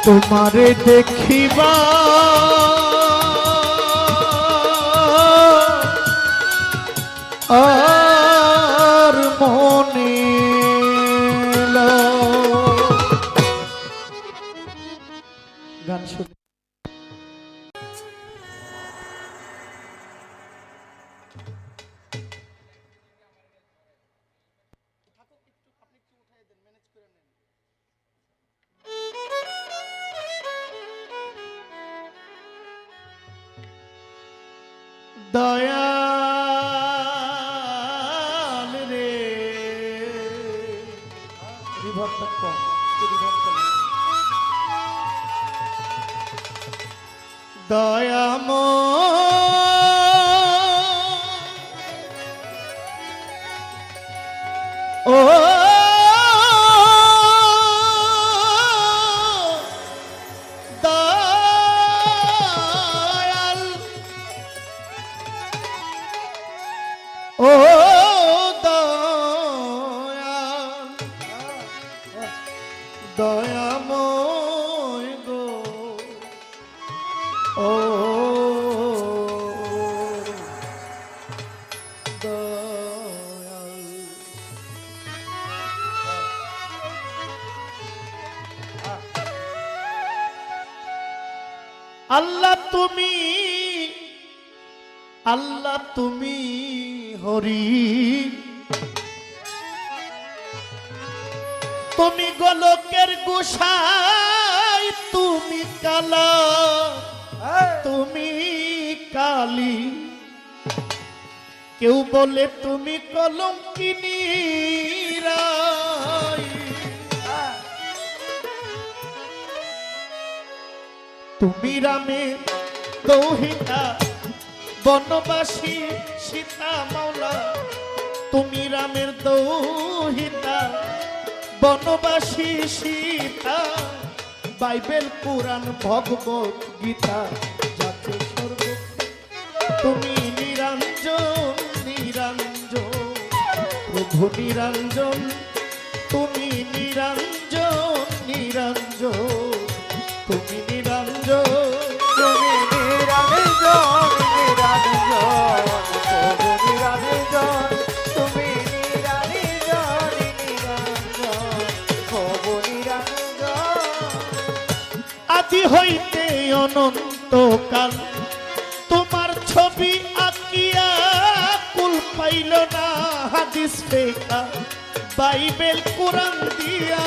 তোমারে দেখিবা আর মনিল গান শুনে দয়াল রে রিভারটা কম দয়াময় ও ও দয়াল দয়াময় গো ও দয়াল আল্লাহ তুমি হরি তুমি গোলকের গোসাই তুমি কালা তুমি কালী কেউ বলে তুমি কলঙ্কিনী রাই তুমি রামের দৌহিতা বনবাসী সীতা মাওলা, তুমি রামের দৌহিতা বনবাসী সীতা, বাইবেল পুরাণ ভগবত গীতা যাতে স্বর্গ, তুমি নিরঞ্জন নিরঞ্জন প্রভু নিরঞ্জন, তুমি নিরঞ্জন নিরঞ্জন, তুমি নিরঞ্জন, তুমি নিরঞ্জন নিরঞ্জন প্রভু নিরঞ্জন, তুমি নিরঞ্জন নিরঞ্জন প্রভু নিরঞ্জন। আদি হইতে অনন্তকাল তোমার ছবি আঁকিয়া কুল পাইল না হাদিস ফেকা বাইবেল কোরআন দিয়া,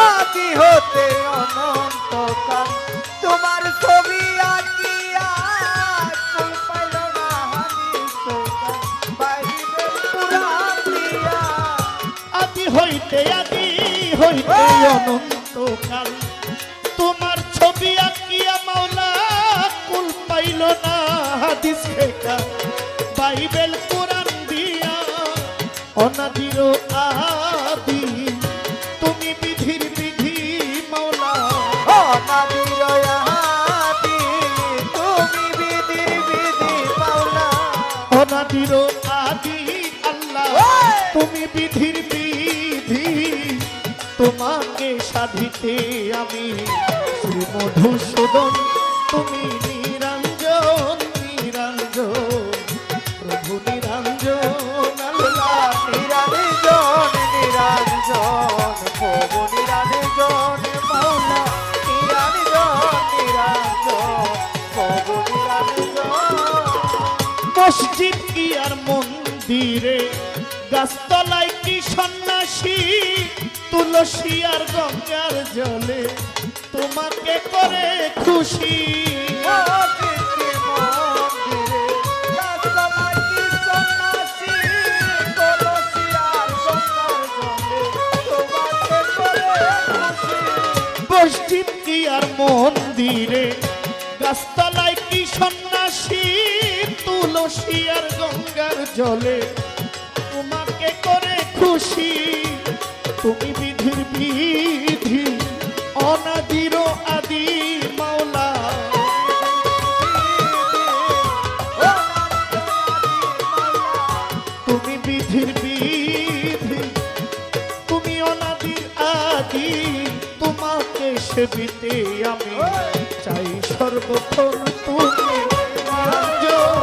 আদি হতে অনন্তকাল তোমার ছবি আঁকিয়া কুল পাইল না হাদিস ফেকা বাইবেল কুরআন দিয়া। আদি হইতে অনন্তকাল তোমার ছবি আঁকিয়া মাওলা কুল পাইল না হাদিস ফেকা বাইবেল কোরআন দিয়া, অনাদির আদি তুমি বিধির বিধি মাওলা, অনাদির আদি তুমি বিধির বিধি মাওলা, অনাদির আদি আল্লাহ তুমি বিধির বিধি, তোমাকে সাধিতে আমি শ্রী মধুসূদন, তুমি নিরঞ্জন নিরঞ্জন প্রভু নিরঞ্জন আল্লাহ, নিরঞ্জন নিরঞ্জন প্রভু নিরঞ্জন মাওলা, নিরঞ্জন নিরঞ্জন প্রভু নিরঞ্জন। মসজিদ কি আর মন্দিরে গাছতলায় কি সন্ন্যাসী, তুলসী আর গঙ্গার জলে তোমাকে করে খুশি, মসজিদে মন্দিরে গাছতলায় কি সন্ন্যাসী, তুলসী আর গঙ্গার জলে তোমাকে করে খুশি। মসজিদ কি আর মন্দিরে গাছতলায় কি সন্ন্যাসী, তুলসী আর গঙ্গার জলে তোমাকে করে খুশি, তুমি বিধির বিধি অনাদির আদি মাওলা, তুমি বিধির বিধি তুমি অনাদির আদি, তোমাকে সেবিতে আমি চাই সর্বক্ষণ, তুমি নিরঞ্জন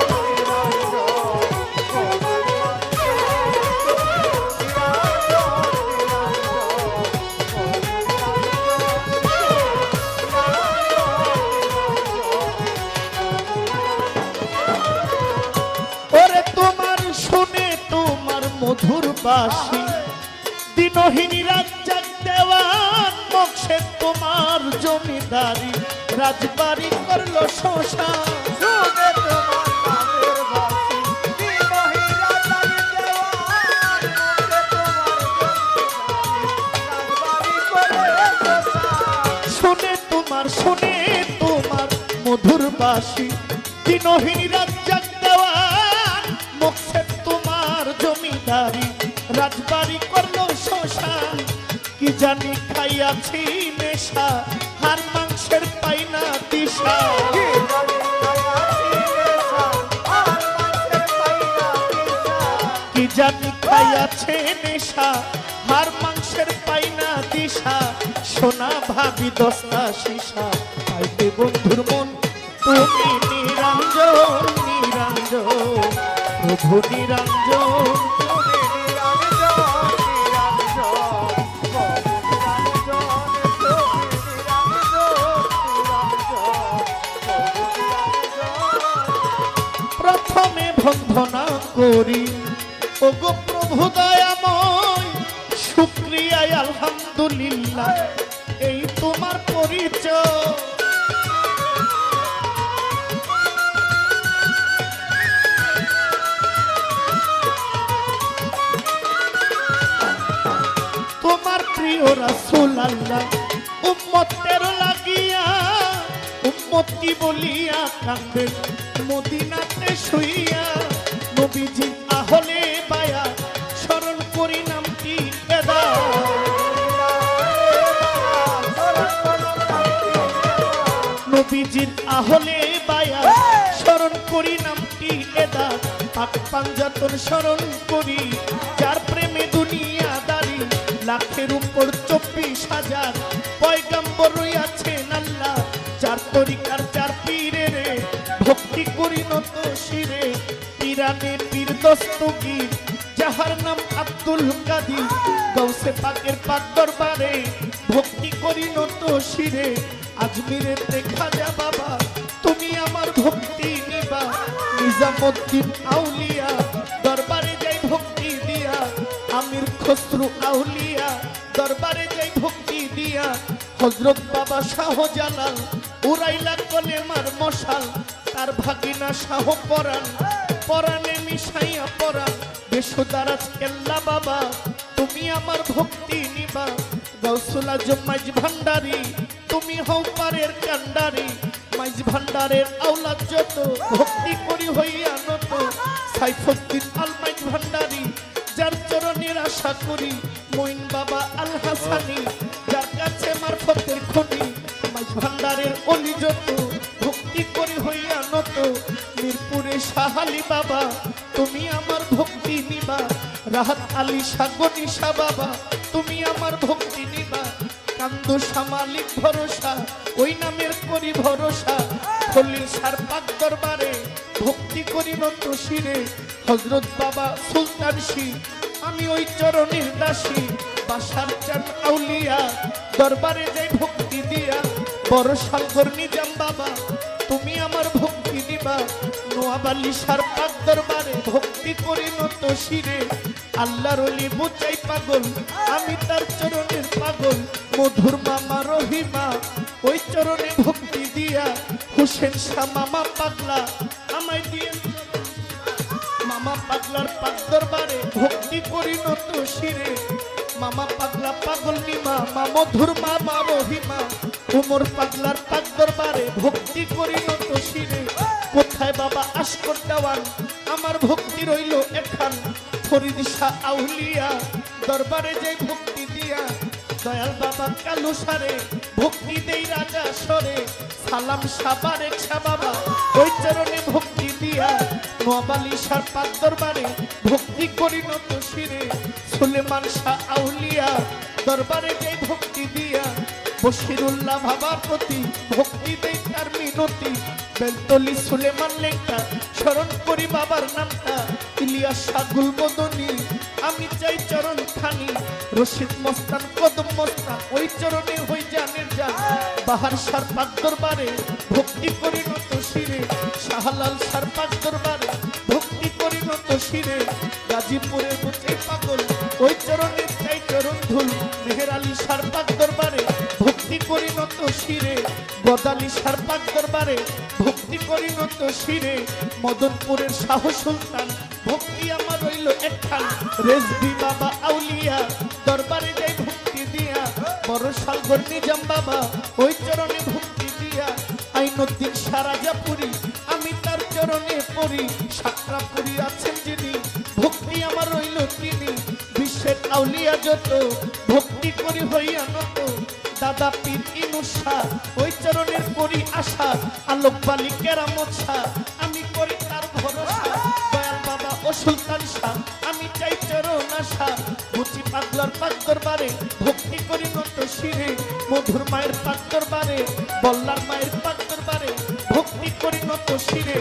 ওরে তোমার শুনে তোমার মধুর বাসী, দিনহীনী রাজ্জাক দেওয়ান মোক্ষে তোমার জমিদারি, রাজবাড়ি করলো শ্মশান, শুনে তোমার নামের বাসি, দিনহীন রাজার দেওয়ান, মুখে তোমার রাজবাড়ি করে শ্মশান। শুনে তোমার মধুর বাসী, দিনহীনী রাজ্জাক দেওয়ান মোক্ষে তোমার জমিদারি, রাজবাড়ি করলো শ্মশান, কি জানি খাইয়াছি নেশা হার মাংসের পাই না দিশা, কি জানি খাইয়াছি নেশা, আর মানুষের পাইনা দিশা। কি জানি খাইয়াছে নেশা হার মাংসের পাই না দিশা, সোনা ভাবি দস্তা সীসা পাইতে বন্ধুর মন, তুমি নিরঞ্জন নিরঞ্জন প্রভু নিরঞ্জন, তুমি নিরঞ্জন নিরঞ্জন প্রভু নিরঞ্জন, তুমি নিরঞ্জন নিরঞ্জন প্রভু নিরঞ্জন। প্রথমে বন্দনা করি ওগো প্রভু দয়াময়, শুকরিয়ায় আলহামদুলিল্লাহ এই তোমার পরিচয়, প্রিয় রাসূল আল্লাহ উম্মতের লাগিয়া নিজামতি বলিয়া কান্দে মদিনাতে শুইয়া নবীজি আহলে বায়া স্মরণ করি নামটি বেদা নবীজির আহলে বায়া স্মরণ করি নামটি এদা পাক পাঞ্জাতন স্মরণ করি যার প্রেমে দুনিয়াদারি লাখের উপর 24,000 পয়গম্বর রইয়াছেন আল্লাহ যার তরিকার যার পীরের ভক্তি করি নত শিরে পীরানে পীর দস্তগীর যাহার নাম আব্দুল কাদির গৌসে পাকের পাক দরবারে ভক্তি করি নত শিরে আজমিরের দেখা যা বাবা তুমি আমার ভক্তি নিবা নিজামুদ্দিন আউলিয়া দরবারে যাই ভক্তি দিয়া আমির খসরু আউলিয়া দরবারে যাই ভক্তি দিয়া হযরত বাবা শাহজালাল উড়াইলা কলেমার মশাল তার ভাগিনা শাহ পরাণ পরাণে মিশাইয়া পরাণ বেশুদারাজ কেল্লা বাবা তুমি আমার ভক্তি নিবা গৌসুল আজম মাইজ ভান্ডারী তুমি হও পারের কান্ডারি মাইজ ভান্ডারের আওলাদ যত ভক্তি করি হইয়া নত সাইফুদ্দিন আল মাইজ ভান্ডারী যার চরণের আশা করি মঈন বাবা আল হাসানি যার কাছে মারফতের খনি মাইজ ভান্ডারের অলি যত ভক্তি করি হইয়া নত মিরপুরে শাহালি বাবা তুমি আমার ভক্তি নিবা রাহাত আলী সাগনি শাহ বাবা তুমি আমার ভক্তি নিবা কান্দু সামালিক ভরসা ওই নামের করি ভরসা খলিল সার পাক দরবারে ভক্তি করি নত শিরে হযরত বাবা সুলতান শি আমি ওই চরণের দাসী বাসার চান আউলিয়া দরবারে যাই ভক্তি দিয়া বড় সালগর নিজাম বাবা তুমি আমার ভক্তি দিবা নোয়াব আলী সার পাক দরবারে ভক্তি করি নত শিরে আল্লাহর ওলি বুঝাই পাগল আমি তার চরণের পাগল মধুর মামা রহিমা ওই চরণে ভক্তি দিয়া হুসেন শাহ মামা পাগলা আমায় দিয়ে মামা পাগলার পাক দরবারে ভক্তি করি নত শিরে মামা পাগলা পাগল নিমা মা মধুর মামা রহিমা উমর পাগলার পাক দরবারে ভক্তি করি নত শিরে কোথায় বাবা আশকর দেওয়ান আমার ভক্তি রইল এখান ফরিদ শাহ আউলিয়া দরবারে যাই ভক্তি দিয়া দয়াল বাবা কালু সারে ভক্তি দেই রাজা সরে সালাম সাবারেক শাহ বাবা ওই চরণে ভক্তি দিয়া নোয়াব আলী শাহ পাক দরবারে ভক্তি করি নত শিরে সুলেমান শাহ আউলিয়া দরবারে যাই ভক্তি দিয়া বশিরুল্লাহ বাবার প্রতি ভক্তি দেই তার মিনতি বেলতলি সুলেমান লেখা স্মরণ করি বাবার নামটা ইলিয়াস শাহ গুলবদনী আমি চাই চরণ খানি রশিদ মস্তান কদম মস্তান ওই চরণে হই জানের জান বাহার শাহ পাক দরবারে ভক্তি করি নত শিরে শাহলাল শাহ পাক দরবারে ভক্তি করি নত শিরে গাজীপুরের বুঝে পাগল ওই চরণে চাই চরণ ধুল মেহের আলী শাহ পাক দরবারে ভক্তি করি নত শিরে গদালি শাহ পাক দরবারে ভক্তি করি নত শিরে মদনপুরের শাহ সুলতান ভক্তি আমার রইল একখান রেজবি বাবা আউলিয়া দরবারে যাই ভক্তি দিয়া বড় সালগর নিজাম বাবা ওই চরণে ভক্তি দিয়া আইনুদ্দিন সারাজাপুরি আমি তার চরণে পড়ি সাকরাপুরি আছেন যিনি ভক্তি আমার রইল তিনি বিশ্বের আউলিয়া যত ভক্তি করি হইয়া নত দাদা পীর ইনুস শাহ ওই চরণের করি আশা আলোক বালি কেরামত শাহ আমি করি তার ভরসা দয়াল বাবা ও সুলতান শাহ আমি চাই চরণ আশা বুচি পাগলার পাক দরবারে ভক্তি করি নত শিরে মধুর মায়ের পাক দরবারে বল্লার মায়ের পাক দরবারে ভক্তি করি নত শিরে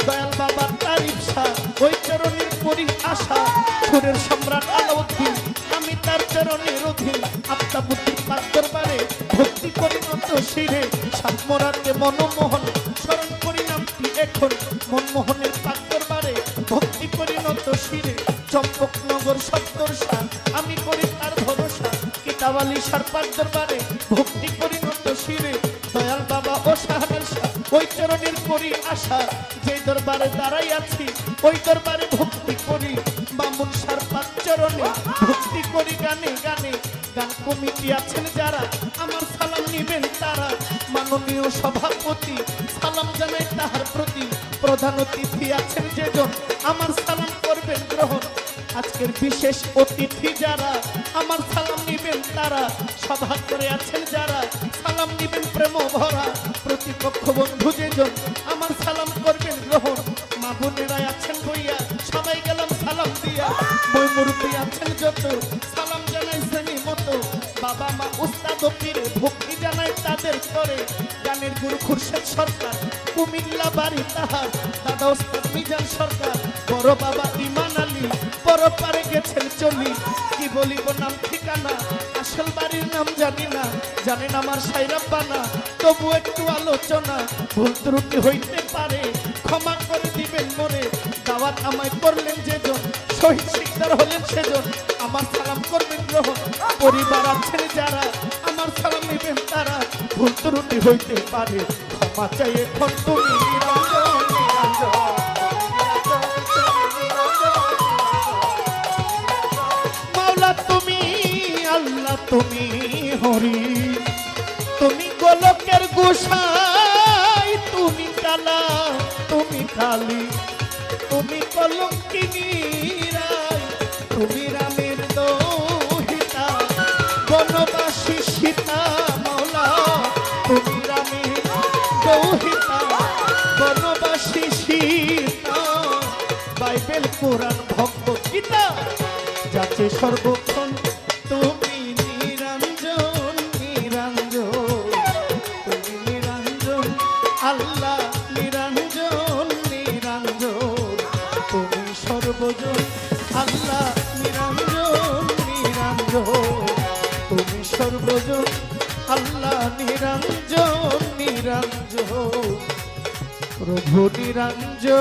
দয়াল বাবা তারিফ শাহ ওই চরণের করি আশা সুরের সম্রাট আলাউদ্দিন আমি তার চরণের অধীন আফতাবুদ্দিন পাক দরবারে ভক্তি করি নত শিরে সাতমরাতে মনমোহন স্মরণ করি নামটি এখন মনমোহনের পাক দরবারে ভক্তি করি নত শিরে চম্পকনগর সত্তর শাহ আমি করি তার ভরসা কিতাবালি শাহ পাক দরবারে ভক্তি করি নত শিরে দয়াল বাবা ও শাহনাল শাহ ওই চরণের করি আশা যে দরবারে দাঁড়াই আছি ওই দরবারে ভক্তি করি মামুন শাহ পাক চরণে ভক্তি করি গানে গানে গান কমিটি আছেন যারা আমার সালাম নিবেন তারা মাননীয় সভাপতি সালাম জানাই তাহার প্রতি। প্রধান অতিথি আছেন যেজন আমার সালাম করবেন গ্রহণ। আজকের বিশেষ অতিথি যারা আমার সালাম নিবেন তারা, সভা করে আছেন যারা সালাম নিবেন প্রেম ভরা। প্রতিপক্ষ বন্ধু যেজন আমার সালাম করবেন গ্রহণ। মা বোনেরা আছেন বইয়া সবাই গেলাম সালাম দিয়া। বই মুরব্বী আছেন যত সালাম জানাই শ্রেণী মতো। বাবা মা উস্তাদ ও পীরে ভক্তি জানাই তাদের করে। গানের গুরু খুরশেদ সরকার কুমিল্লা বাড়ি তাহার। দাদা ওস্তাদ মিজান সরকার, বড় বাবা ইমান আলী পরপারে গেছেন চলি। কি বলিব নাম ঠিকানা, আসল বাড়ির নাম জানি না। জানেন আমার সাইরাব্বানা, তবু একটু আলোচনা। ভুল ত্রুটি হইতে পারে, ক্ষমা করে দিবেন মনে। দাওয়াত আমায় করলেন যেজন, শহীদ শিকদার হলেন সেজন। আমার সালাম করবেন গ্রহণ। পরিবার আছেন যারা আমার সালাম নিবেন তারা। ভুল ত্রুটি হইতে পারে, ক্ষমা চাই এখন তুমি নিরঞ্জন নিরঞ্জন। মাওলা তুমি, আল্লাহ তুমি, হরি তুমি গোলকের গোসাই। তুমি কালা, তুমি কালী, তুমি কলঙ্কিনী রায়। তুমি রামের দোহিতা, বনবাসী সীতা। মাওলা তুমি রামের দোহিতা, বনবাসী সীতা। বাইবেল কোরআন ভগবত গীতা যাচ্ছে সর্বক্ষণ তুমি নিরঞ্জন নিরঞ্জন। তুমি নিরঞ্জন আল্লাহ, নিরঞ্জন নিরঞ্জন। তুমি সর্বজন আল্লাহ, নিরঞ্জন নিরঞ্জন। তুমি সর্বজন আল্লাহ, নিরঞ্জন নিরঞ্জন। প্রভু নিরঞ্জন।